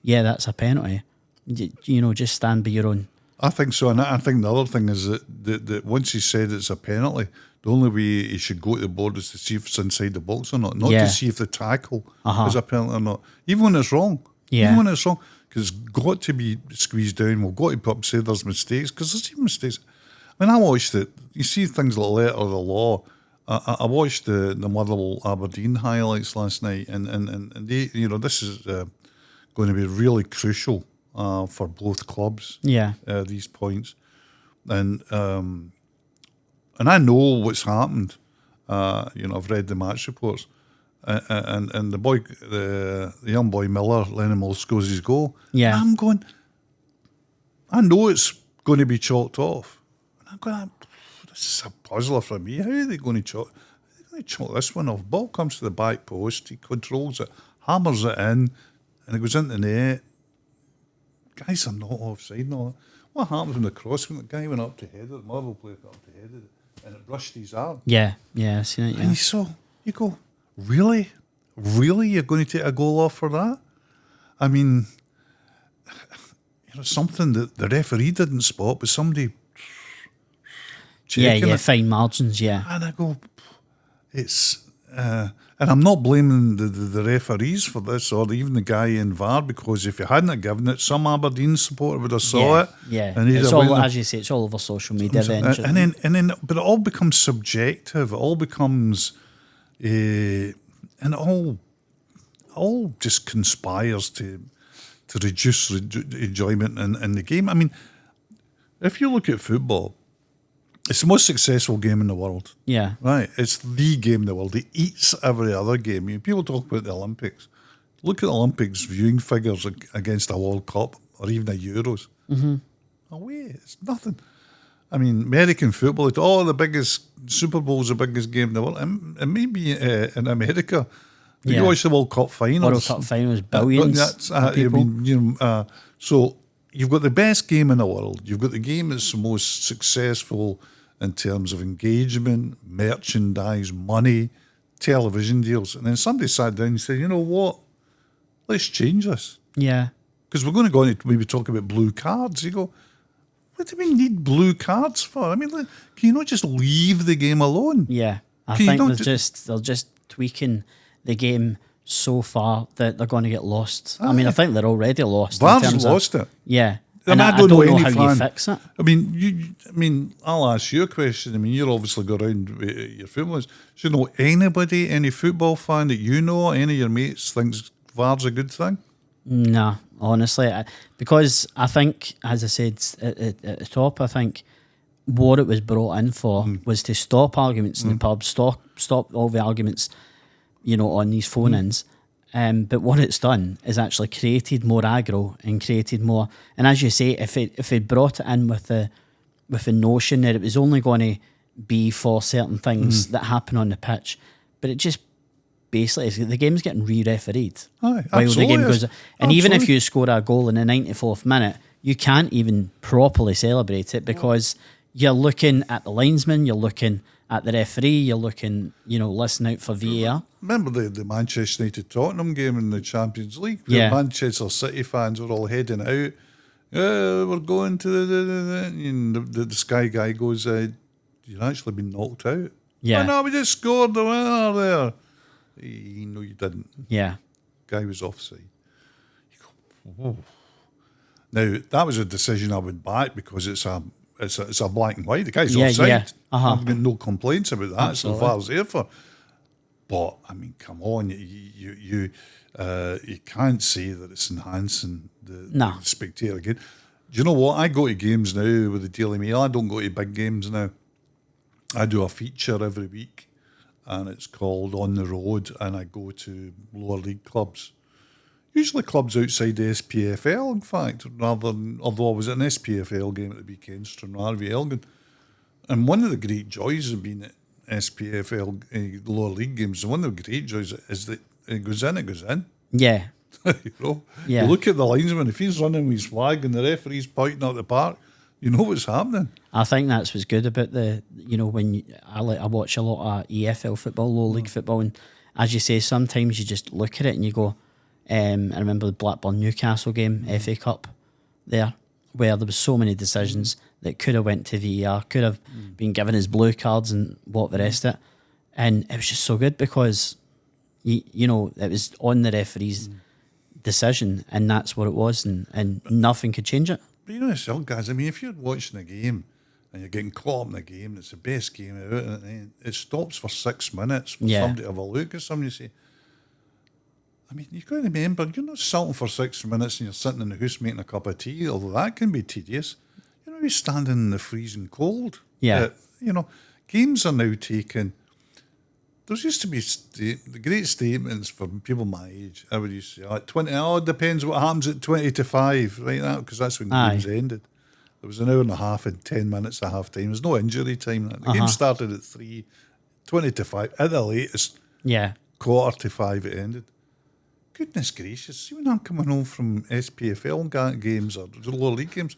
yeah, that's a penalty, just stand by your own. I think so, and I think the other thing is that once he said it's a penalty, the only way he should go to the board is to see if it's inside the box or not to see if the tackle is a penalty or not, even when it's wrong. Yeah. Even when it's wrong, because it's got to be squeezed down. We've got to put up and say there's mistakes, because there's even mistakes. I mean, I watched it. You see things like Letter of the Law. I watched the Motherwell Aberdeen highlights last night, and they, this is going to be really crucial for both clubs. Yeah, these points, and I know what's happened. I've read the match reports, and the young boy Miller, Lennon Mill, scores his goal. Yeah, I'm going. I know it's going to be chalked off. And I'm going, this is a puzzler for me. How are they going to chalk? They're going to chalk this one off. Ball comes to the back post. He controls it, hammers it in, and it goes into the net. Guys are not offside and all that. What happens when the cross when the guy went up to head it, the Marvel player got up to head it, and it brushed his arm? Yeah, I seen it. Yeah. And you go, really? You're going to take a goal off for that? I mean, something that the referee didn't spot, but somebody checking it. Fine margins, yeah. And I go, it's... and I'm not blaming the referees for this, or even the guy in VAR, because if you hadn't given it, some Aberdeen supporter would have saw it. Yeah, and it's all, as you say, it's all over social media. And then, but it all becomes subjective. It all becomes, and it all just conspires to reduce enjoyment in the game. I mean, if you look at football, it's the most successful game in the world. Yeah. Right. It's the game in the world. It eats every other game. I mean, people talk about the Olympics. Look at the Olympics viewing figures against a World Cup or even a Euros. Mm-hmm. It's nothing. I mean, American football, the biggest Super Bowl's the biggest game in the world. It may be in America. You watch the World Cup finals. World Cup finals, billions of people. So you've got the best game in the world. You've got the game that's the most successful in terms of engagement, merchandise, money, television deals. And then somebody sat down and said, you know what? let's change this. Yeah. Because we're going to go into maybe talk about blue cards. You go, what do we need blue cards for? I mean, can you not just leave the game alone? Yeah. I Can you think not they're just tweaking the game so far that they're going to get lost. I mean, I think they're already lost. VAR's lost it. Yeah. I And mean, I don't know any how fan. you fix it. I mean, I'll ask you a question. I mean, you're obviously go around with your footballers. Do you know anybody, any football fan that you know, any of your mates thinks VAR's a good thing? Nah, honestly, because I think, as I said at the top, I think what it was brought in for was to stop arguments in the pub, stop all the arguments, on these phone-ins. But what it's done is actually created more aggro and created more. And as you say, if it brought it in with the notion that it was only going to be for certain things that happen on the pitch, but it just basically the game's getting re-refereed while the game goes. And even if you score a goal in the 94th minute, you can't even properly celebrate it because you're looking at the linesman, you're looking at the referee, you're looking, listening out for VAR. Remember the Manchester United Tottenham game in the Champions League? Where Manchester City fans were all heading out. We're going to the Sky guy goes, you've actually been knocked out. Yeah. Oh, no, we just scored the winner there. No, you didn't. Yeah. Guy was offside. You go, whoa. Now, that was a decision I would back because it's a black and white. The guy's offside. Yeah. I've got no complaints about that. Absolutely. So far as there for. But I mean, come on, you can't say that it's enhancing the spectator game. Do you know what? I go to games now with the Daily Mail. I don't go to big games now. I do a feature every week, and it's called On the Road, and I go to lower league clubs. Usually clubs outside the SPFL, in fact, although I was at an SPFL game at the weekend, Stranraer v Elgin. And one of the great joys of being at SPFL lower league games, one of the great joys is that it goes in. Yeah. You look at the linesman, if he's running with his flag and the referee's pointing out the park, you know what's happening. I think that's what's good about I watch a lot of EFL football, lower league football, and as you say, sometimes you just look at it and you go, I remember the Blackburn Newcastle game, FA Cup there, where there was so many decisions that could have went to VAR, could have been given as blue cards and what the rest of it. And it was just so good because, it was on the referee's decision and that's what it was and nothing could change it. But yourself, guys, I mean, if you're watching a game and you're getting caught up in the game, it's the best game out, and it stops for 6 minutes for somebody to have a look at somebody and say, I mean, you've got to remember, you're not sitting for 6 minutes and you're sitting in the house making a cup of tea, although that can be tedious. You're standing in the freezing cold. Yeah. Games are now taken. There used to be the great statements for people my age. I would used to say, at 20, it depends what happens at 20 to 5, right? Because that's when games ended. There was an hour and a half and 10 minutes at half time. There's no injury time. The game started at 3, 20 to 5. At the latest, quarter to 5 it ended. Goodness gracious, see when I'm coming home from SPFL games or lower league games,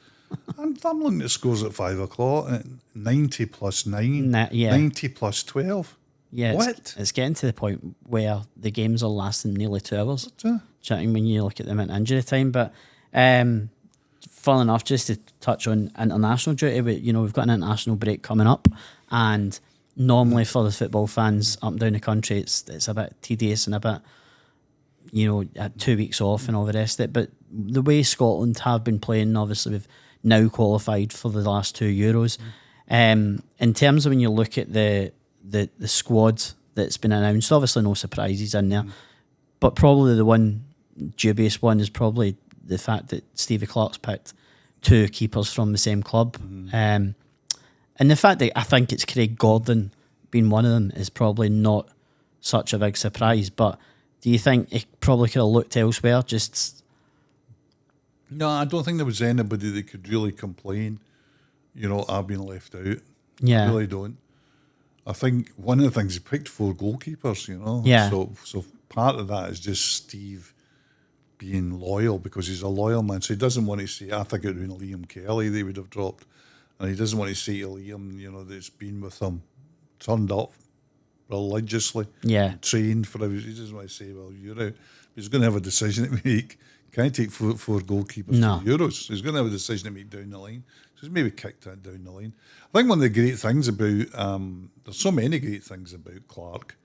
I'm looking at scores at 5 o'clock, at 90 plus 9, 90 plus 12. Yeah, what? It's getting to the point where the games are lasting nearly 2 hours. Chatting when you look at them at injury time. But fun enough, just to touch on international duty, we've got an international break coming up, and normally for the football fans up and down the country, it's a bit tedious and a bit, 2 weeks off and all the rest of it. But the way Scotland have been playing, obviously we've now qualified for the last 2 Euros. In terms of when you look at the squad that's been announced, obviously no surprises in there, but probably the one dubious one is probably the fact that Stevie Clark's picked 2 keepers from the same club. And the fact that I think it's Craig Gordon being one of them is probably not such a big surprise, but do you think he probably could have looked elsewhere? No, I don't think there was anybody that could really complain, I've been left out. Yeah. I really don't. I think one of the things, he picked 4 goalkeepers, Yeah. So part of that is just Steve being loyal, because he's a loyal man. So he doesn't want to say, I think it would have been Liam Kelly they would have dropped. And he doesn't want to say to Liam, that's been with him, turned up religiously. Yeah. Trained for everything. He doesn't want to say, well, you're out. He's going to have a decision to make. Can't take four goalkeepers No. to the Euros. He's going to have a decision to make down the line. So he's maybe kicked that down the line. I think one of the great things about, there's so many great things about Clark.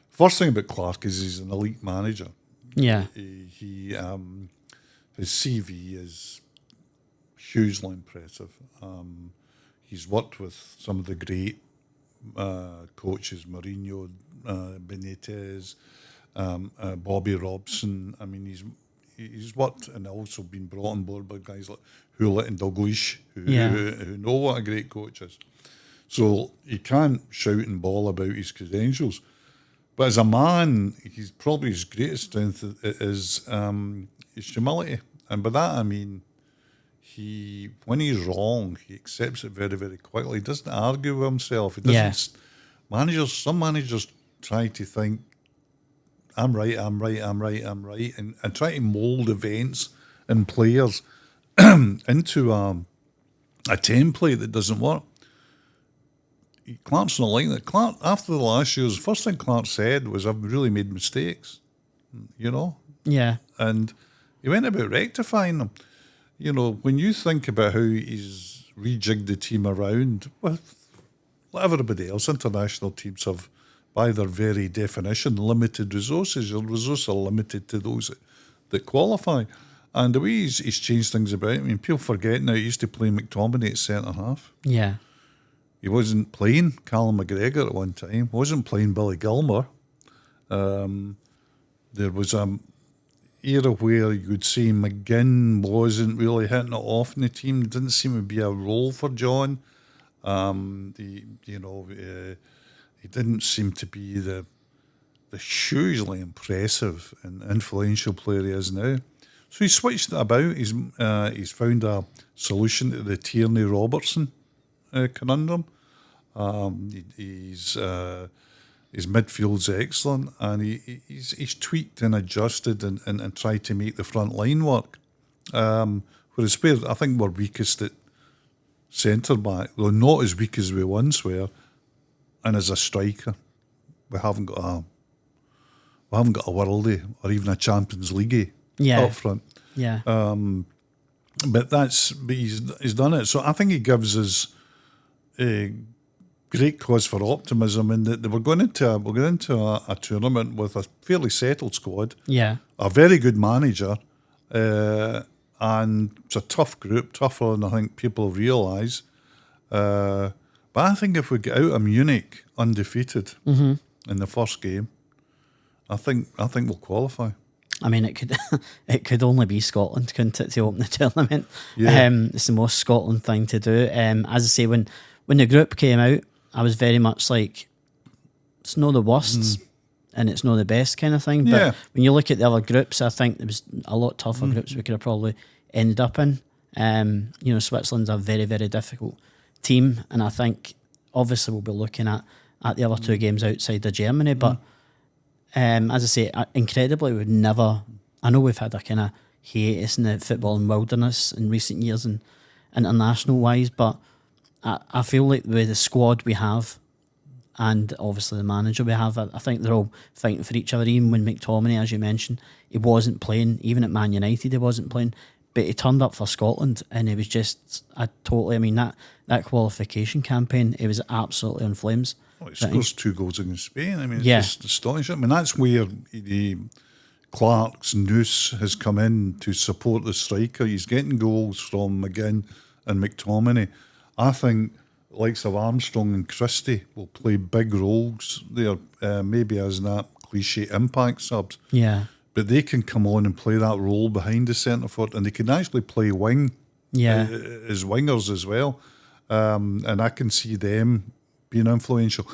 First thing about Clark is he's an elite manager. Yeah. He his CV is hugely impressive. He's worked with some of the great coaches, Mourinho, Benitez, Bobby Robson. I mean, he's worked and also been brought on board by guys like Hewlett and Dalglish, who know what a great coach is. So he can't shout and bawl about his credentials. But as a man, he's probably his greatest strength is his humility. And by that I mean, when he's wrong, he accepts it very, very quickly. He doesn't argue with himself. He doesn't. Some managers try to think, I'm right, and try to mould events and players into a template that doesn't work. Clark's not like that. Clark, after the last year's, the first thing Clark said was, I've really made mistakes, Yeah. And he went about rectifying them. When you think about how he's rejigged the team around, well, like everybody else, international teams have, by their very definition, limited resources. Your resources are limited to those that qualify. And the way he's changed things about, I mean, people forget now he used to play McTominay at centre-half. Yeah. He wasn't playing Callum McGregor at one time. Wasn't playing Billy Gilmour. There was an era where you could say McGinn wasn't really hitting it off in the team. There didn't seem to be a role for John. He didn't seem to be the hugely impressive and influential player he is now. So he switched it about. He's found a solution to the Tierney Robertson conundrum. His midfield's excellent, and he's tweaked and adjusted and tried to make the front line work. Whereas I think we're weakest at centre back, though not as weak as we once were, and as a striker, we haven't got a worldie or even a Champions League up front. Yeah. But he's done it. So I think he gives us a great cause for optimism in that we're going into a tournament with a fairly settled squad. Yeah. A very good manager, and it's a tough group, tougher than I think people realise. But I think if we get out of Munich undefeated in the first game, I think we'll qualify. I mean, it could only be Scotland, couldn't it, to open the tournament? Yeah. It's the most Scotland thing to do. As I say, when the group came out, I was very much like, it's not the worst and it's not the best kind of thing. But when you look at the other groups, I think there was a lot tougher groups we could have probably ended up in. Switzerland's a very, very difficult team, and I think obviously we'll be looking at the other two games outside of Germany. But as I say, incredibly, we've never. I know we've had a kind of hiatus in the footballing wilderness in recent years and international wise, but I feel like with the squad we have, and obviously the manager we have, I think they're all fighting for each other. Even when McTominay, as you mentioned, he wasn't playing. Even at Man United, he wasn't playing. But he turned up for Scotland, and he was just that qualification campaign, it was absolutely on flames. Well, he scores 2 goals against Spain. I mean, it's just astonishing. I mean, that's where Clark's noose has come in to support the striker. He's getting goals from McGinn and McTominay. I think likes of Armstrong and Christie will play big roles there, maybe as that cliche impact subs. Yeah. But they can come on and play that role behind the centre forward, and they can actually play wing as wingers as well. And I can see them being influential.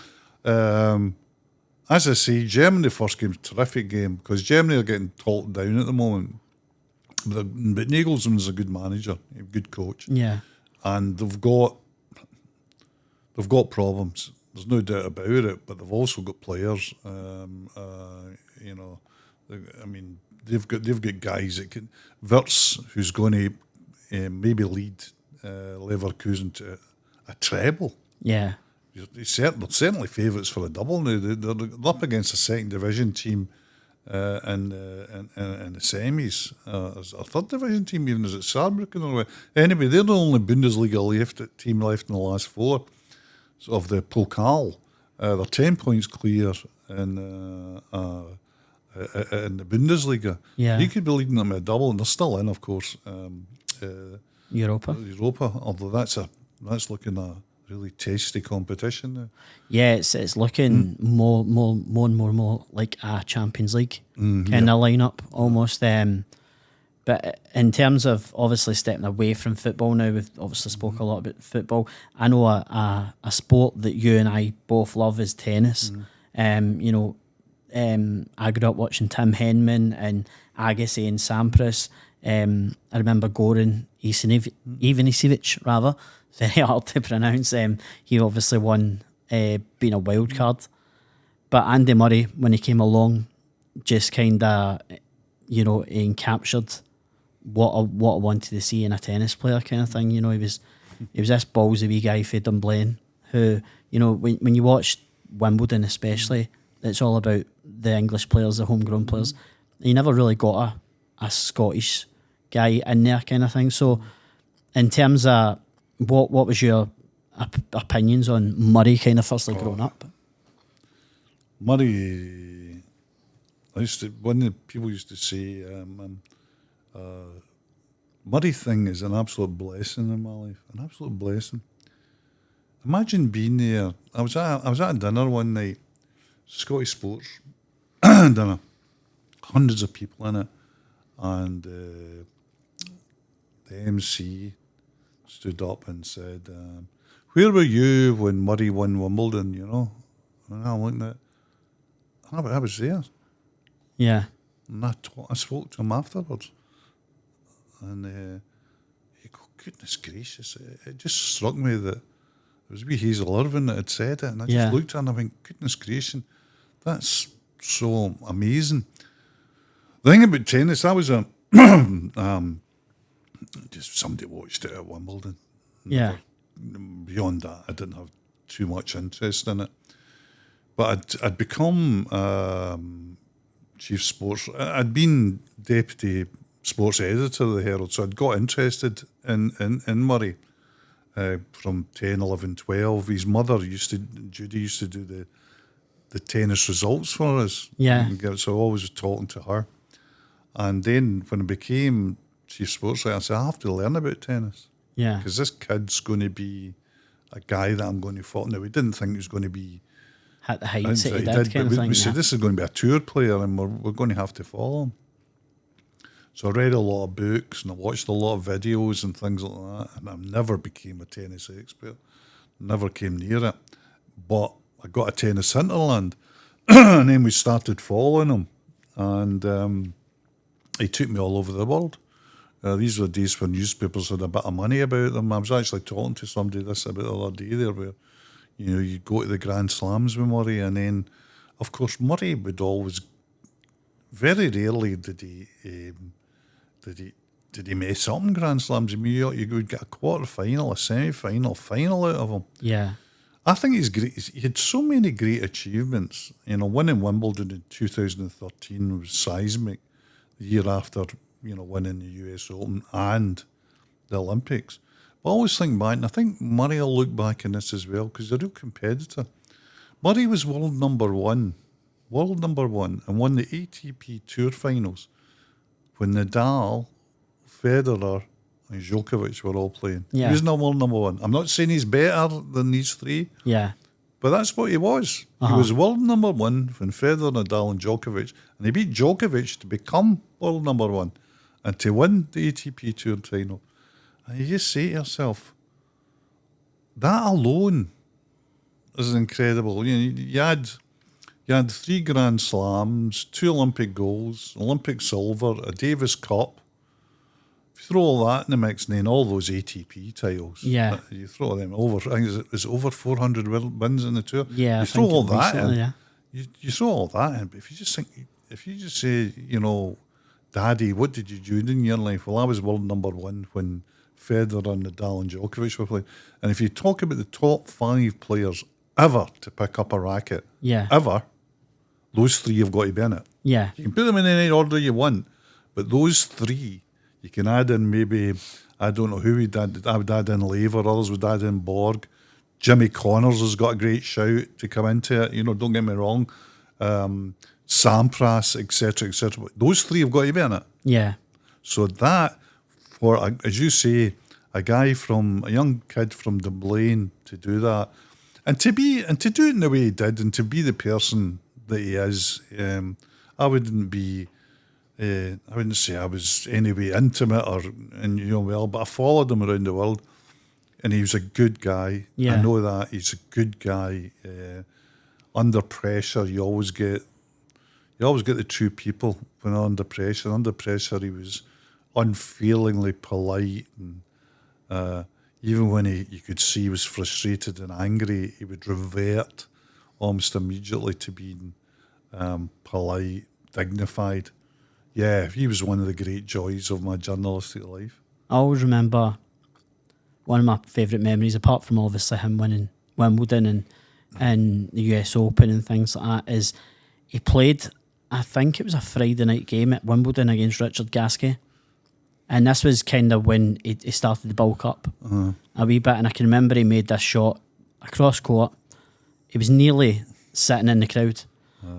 As I say, Germany first game, terrific game, because Germany are getting talked down at the moment. But Nagelsmann's a good manager, a good coach. Yeah. And they've got problems. There's no doubt about it. But they've also got players. They've got guys that can. Wirtz, who's going to maybe lead Leverkusen to a treble. Yeah. they're certainly favourites for a double now. They're up against a second division team in the semis. There's a third division team, even as it's Saarbrücken or what. Anyway, they're the only Bundesliga team left in the last four of the Pokal. They're 10 points clear in the Bundesliga. Yeah. You could be leading them a double, and they're still in, of course. Europa, although that's looking a really tasty competition now. Yeah, it's looking more and more like a Champions League kind of lineup almost. But in terms of obviously stepping away from football now, we've obviously spoke a lot about football. I know a sport that you and I both love is tennis. I grew up watching Tim Henman and Agassi and Sampras. I remember Goran Ivanisevic, rather. Very hard to pronounce. He obviously won being a wild card. But Andy Murray, when he came along, just kind of, encaptured what I wanted to see in a tennis player kind of thing. He was this ballsy wee guy for Dunblane who, when you watch Wimbledon especially, it's all about the English players, the homegrown players. You never really got a Scottish guy in there kind of thing. So in terms of what was your opinions on Murray kind of firstly growing up? Murray, one of the people used to say, Murray thing is an absolute blessing in my life, an absolute blessing. Imagine being there. I was at a dinner one night, Scottish Sports dinner, hundreds of people in it, and the MC stood up and said, "Where were you when Murray won Wimbledon?" And I'm looking at, I was there. Yeah. And I spoke to him afterwards. And he go, goodness gracious, it just struck me that it was wee Hazel Irvine that had said it. And I just looked at her and I went, goodness gracious, that's so amazing. The thing about tennis, I was just somebody watched it at Wimbledon. Yeah. Beyond that, I didn't have too much interest in it. But I'd become chief sports. I'd been deputy sports editor of the Herald, so I'd got interested in Murray from 10, 11, 12. His mother Judy used to do the tennis results for us. Yeah. So I always was talking to her. And then when I became chief sports editor, I said, I have to learn about tennis. Yeah. Because this kid's going to be a guy that I'm going to follow. Now, we didn't think he was going to be at the heights that he did, kind of thing. We said this is going to be a tour player and we're going to have to follow him. So I read a lot of books and I watched a lot of videos and things like that, and I never became a tennis expert, never came near it. But I got a tennis hinterland and then we started following him, and he took me all over the world. These were days when newspapers had a bit of money about them. I was actually talking to somebody this about the other day there, where you go to the Grand Slams with Murray, and then, of course, Murray would always, very rarely did he mess up in Grand Slams. I mean, you would get a quarter final, a semi-final, final out of him. Yeah. I think he's great. He had so many great achievements. Winning Wimbledon in 2013 was seismic. The year after, winning the US Open and the Olympics. But I always think back, and I think Murray will look back on this as well, because he's a real competitor. Murray was world number one, and won the ATP Tour finals when Nadal, Federer, and Djokovic were all playing. Yeah. He was not world number one. I'm not saying he's better than these three. Yeah. But that's what he was. He was world number one when Federer, Nadal and Djokovic, and he beat Djokovic to become world number one and to win the ATP Tour final. And you just say to yourself, that alone is incredible. You had 3 Grand Slams, 2 Olympic golds, Olympic silver, a Davis Cup. If you throw all that in the mix, and then all those ATP titles, you throw them over. I think it's over 400 wins in the tour. Yeah, you throw all that recently, in. You throw all that in. But if you just say, Daddy, what did you do in your life? Well, I was world number one when Federer and Nadal and Djokovic were playing. And if you talk about the top 5 players ever to pick up a racket, Yeah. ever, those three have got to be in it. Yeah. You can put them in any order you want, but those three, you can add in maybe, I don't know who I would add in Lever, others would add in Borg. Jimmy Connors has got a great shout to come into it, don't get me wrong. Sampras, etc., etc. Those three have got to be in it. Yeah. So that, as you say, a young kid from Dunblane to do that, and to do it in the way he did, and to be the person that he is, I wouldn't say I was anyway intimate but I followed him around the world, and he was a good guy. Yeah. I know that he's a good guy. Under pressure, you always get the true people when they're under pressure. Under pressure, he was unfailingly polite, and even when you could see he was frustrated and angry, he would revert almost immediately to being polite, dignified. Yeah, he was one of the great joys of my journalistic life. I always remember one of my favourite memories, apart from obviously him winning Wimbledon and the US Open and things like that, is he played, I think it was a Friday night game at Wimbledon against Richard Gasquet. And this was kind of when he started the bulk up a wee bit. And I can remember he made this shot across court. He was nearly sitting in the crowd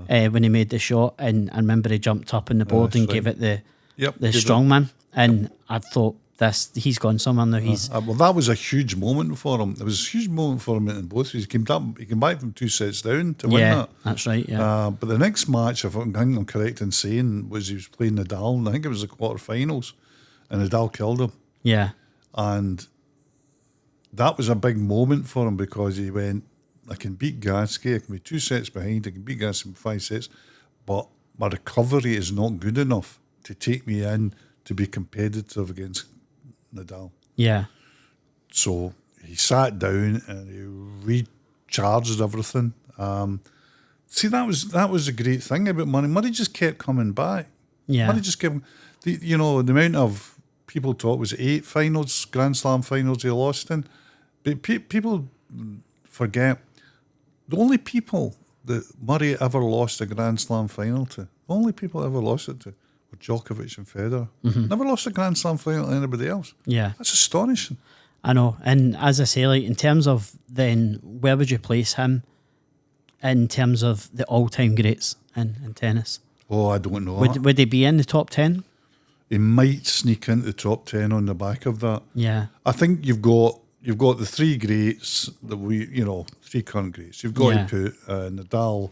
when he made the shot. And I remember he jumped up on the board and gave it the strongman. And I thought, he's gone somewhere now. Well, that was a huge moment for him. It was a huge moment for him in both. He came back from 2 sets down to win that. That's right, yeah. But the next match, if I'm correct in saying, was he was playing Nadal, and I think it was the quarterfinals, and Nadal killed him. Yeah. And that was a big moment for him, because he went, I can beat Gasquet, I can be 2 sets behind, I can beat Gasquet in 5 sets, but my recovery is not good enough to take me in to be competitive against Nadal. Yeah. So he sat down and he recharged everything. See, that was a great thing about Murray. Murray just kept coming back. Yeah. Murray just kept, the amount of people talk was 8 finals, Grand Slam finals he lost in. But people forget the only people that Murray ever lost a Grand Slam final to, the only people ever lost it to, were Djokovic and Federer. Never lost a Grand Slam final to anybody else. Yeah. That's astonishing. I know. And as I say, like, in terms of then, where would you place him in terms of the all-time greats in tennis? Oh, I don't know. Would he be in the top 10? He might sneak into the top 10 on the back of that. Yeah. I think you've got the three greats that three current greats. You've got to put Nadal,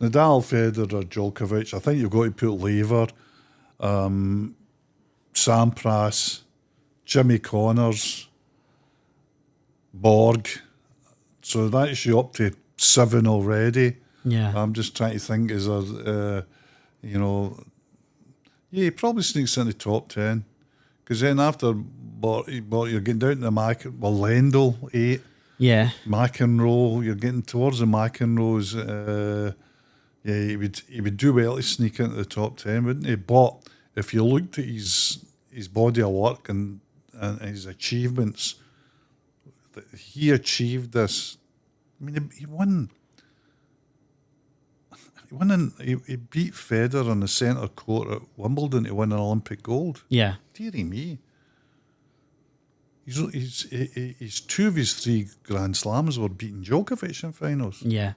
Federer, Djokovic. I think you've got to put Lever, Sampras, Jimmy Connors, Borg. So that's you up to 7 already. Yeah. I'm just trying to think, is there, he probably sneaks in the top 10. Because then after, you're getting down to the Lendl, 8. Yeah. McEnroe, you're getting towards the McEnroes. He would do well to sneak into the top 10, wouldn't he? But if you looked at his body of work and his achievements, he achieved this. I mean, he won. He beat Federer on the centre court at Wimbledon to win an Olympic gold. Yeah. Dearie me. He's 2 of his 3 Grand Slams were beating Djokovic in finals. Yeah.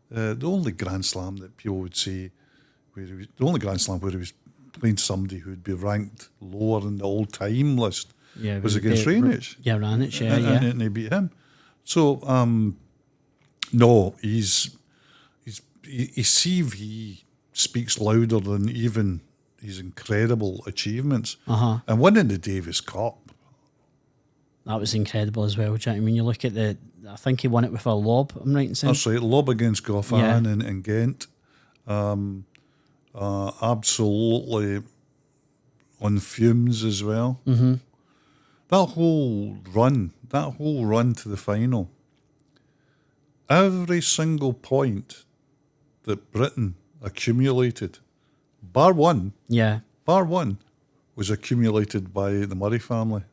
The only Grand Slam that people would say, where he was playing somebody who would be ranked lower in the all-time list, was against Raonic. Yeah, Raonic, And he beat him. So, no, his CV speaks louder than even his incredible achievements. And winning the Davis Cup. That was incredible as well, Jack. I mean, you look at I think he won it with a lob, I'm right in saying? That's right, lob against Goffin in Ghent. Absolutely on fumes as well. Mm-hmm. That whole run to the final, every single point that Britain accumulated, bar one, was accumulated by the Murray family.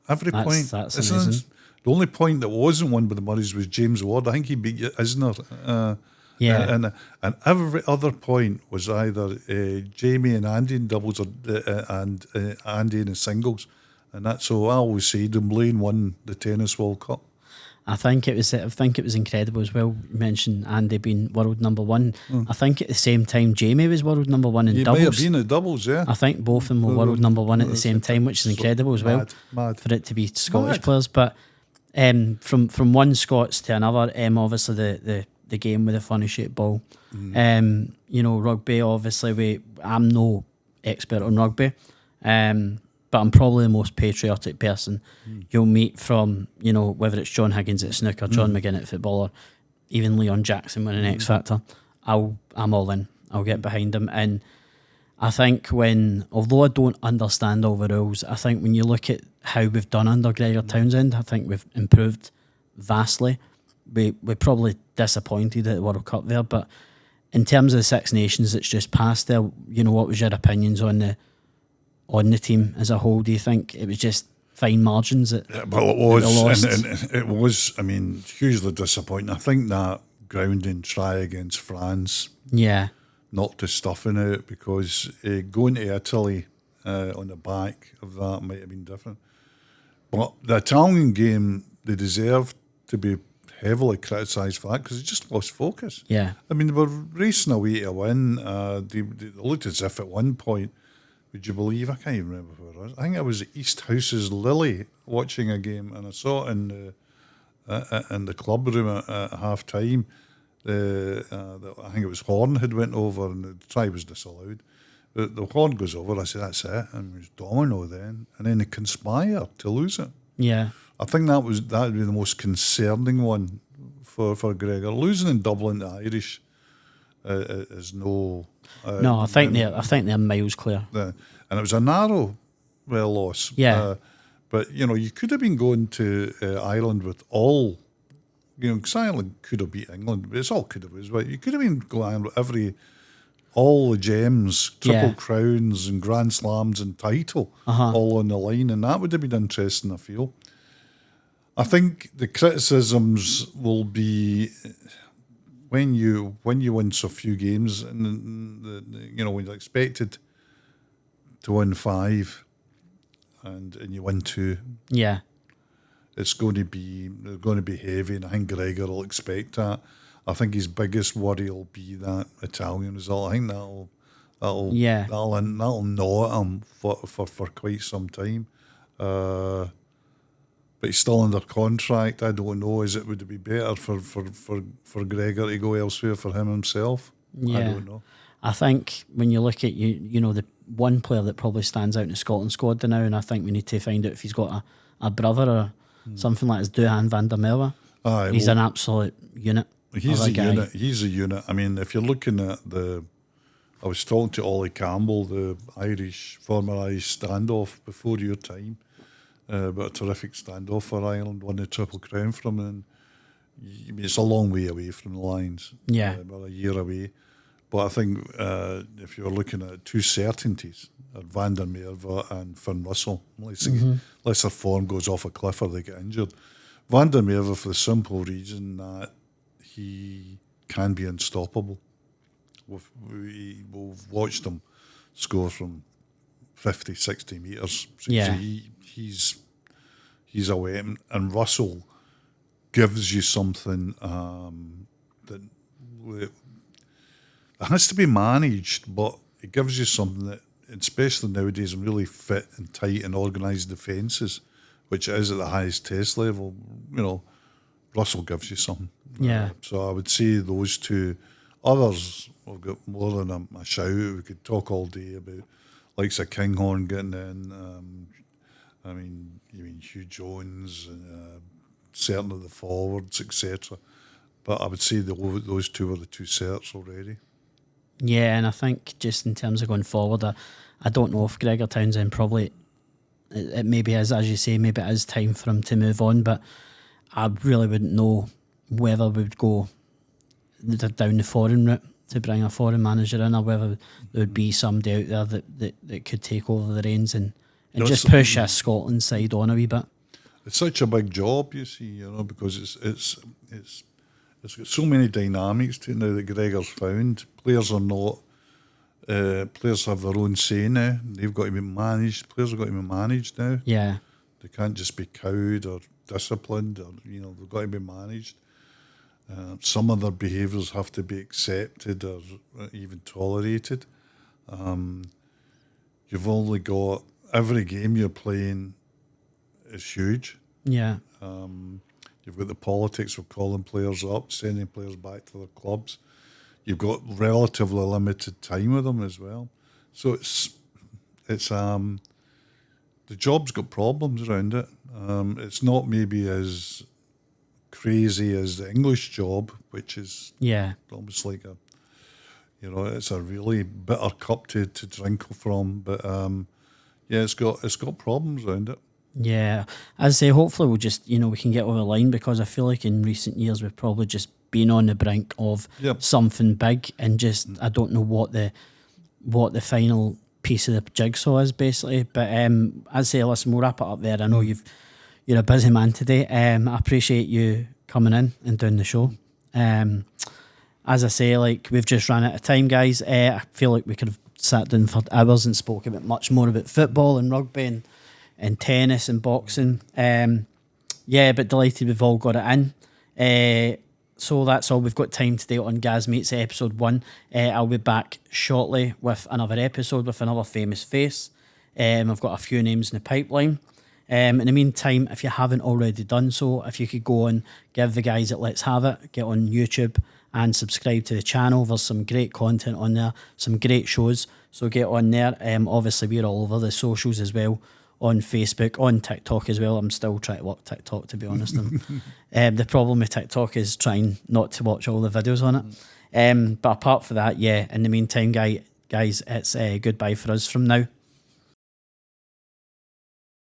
Every point. That's amazing. The only point that wasn't won by the Murrays was James Ward. I think he beat Isner. And every other point was either Jamie and Andy in doubles or and Andy in the singles. And that's so I always say Dunblane won the Tennis World Cup. I think it was incredible as well. You mentioned Andy being world number one. I think at the same time Jamie was world number one in doubles. He may have been at doubles, yeah. I think both of them were world number one at the same time, which is incredible as well. Mad. For it to be Scottish players. But from one Scots to another, obviously the game with the funny shaped ball. Rugby, obviously I'm no expert on rugby. But I'm probably the most patriotic person you'll meet from, whether it's John Higgins at snooker, John McGinn at football, or even Leon Jackson winning X Factor. I'm all in. I'll get behind him. And I think although I don't understand all the rules, I think when you look at how we've done under Gregor Townsend, I think we've improved vastly. We're probably disappointed at the World Cup there, but in terms of the Six Nations that's just passed there, what was your opinions on the team as a whole? Do you think it was just fine margins? It was, and it was. I mean, hugely disappointing. I think that grounding try against France, knocked the stuffing out, because going to Italy on the back of that might have been different. But the Italian game, they deserved to be heavily criticised for that because they just lost focus. Yeah, I mean, they were racing away to win. They looked as if at one point. Would you believe? I can't even remember who it was. I think I was at East House's Lily watching a game, and I saw it in the club room at half time. I think it was Horn had went over, and the try was disallowed. The Horn goes over. I said, "That's it," and it was domino then, and then they conspire to lose it. Yeah, I think that would be the most concerning one for Gregor. Losing in Dublin to Irish is no. I think they're miles clear. And it was a narrow loss. Yeah. But, you could have been going to Ireland with all, because Ireland could have beat England, but it's all could have as well. You could have been going with all the gems, triple crowns and Grand Slams and title all on the line, and that would have been interesting, I feel. I think the criticisms will be... When you win so few games, and when you're expected to win 5, and you win 2, it's going to be heavy, and I think Gregor will expect that. I think his biggest worry will be that Italian result. I think that'll gnaw at him for quite some time. But he's still under contract. I don't know. Would it be better for Gregor to go elsewhere for himself? Yeah. I don't know. I think when you look at the one player that probably stands out in the Scotland squad now, and I think we need to find out if he's got a brother or something like his Duhan van der Merwe. He's an absolute unit. He's a unit. He's a unit. I mean, if you're looking at I was talking to Ollie Campbell, the former Irish standoff before your time. But a terrific standoff for Ireland, won the Triple Crown from him. And it's a long way away from the lines. Yeah. About a year away. But I think if you're looking at two certainties, Van der Merwe and Finn Russell, unless their form goes off a cliff or they get injured. Van der Merwe, for the simple reason that he can be unstoppable. We've watched him score from 50, 60 metres. So he's a weapon. And Russell gives you something that it has to be managed, but it gives you something that, especially nowadays, in really fit and tight and organised defences, which is at the highest test level. Russell gives you something. Yeah. So I would say those two. Others, we've got more than a shout. We could talk all day about likes of Kinghorn getting in. I mean, Hugh Jones, certainly the forwards, etc. But I would say those two were the two certs already. Yeah, and I think just in terms of going forward, I don't know if Gregor Townsend probably, it maybe is, as you say, maybe it is time for him to move on, but I really wouldn't know whether we would go down the foreign route to bring a foreign manager in, or whether there would be somebody out there that could take over the reins and just push a Scotland side on a wee bit. it's such a big job, you see, because it's got so many dynamics to it now that Gregor's found. Players are not. Players have their own say now. They've got to be managed. Players have got to be managed now. Yeah. They can't just be cowed or disciplined, or they've got to be managed. Some of their behaviours have to be accepted or even tolerated. You've only got every game you're playing is huge. Yeah. You've got the politics of calling players up, sending players back to their clubs. You've got relatively limited time with them as well. So it's the job's got problems around it. It's not maybe as crazy as the English job, which is almost like it's a really bitter cup to drink from. But it's got problems around it. Yeah, as I say, hopefully we'll just we can get over the line, because I feel like in recent years we've probably just been on the brink of something big, and just I don't know what the final piece of the jigsaw is basically. But as I say, listen, we'll wrap it up there. I know you're a busy man today. I appreciate you coming in and doing the show. As I say, like, we've just run out of time, guys. I feel like we could have sat down for hours and spoke a bit much more about football and rugby and tennis and boxing. But delighted we've all got it in. So that's all we've got time today on Gaz Meets episode 1. I'll be back shortly with another episode with another famous face. I've got a few names in the pipeline. In the meantime, if you haven't already done so, if you could go and give the guys at Let's Have It, get on YouTube and subscribe to the channel. There's some great content on there, some great shows, so get on there. Obviously, we're all over the socials as well, on Facebook, on TikTok as well. I'm still trying to work TikTok, to be honest. The problem with TikTok is trying not to watch all the videos on it. But apart from that, in the meantime, guys, it's goodbye for us from now.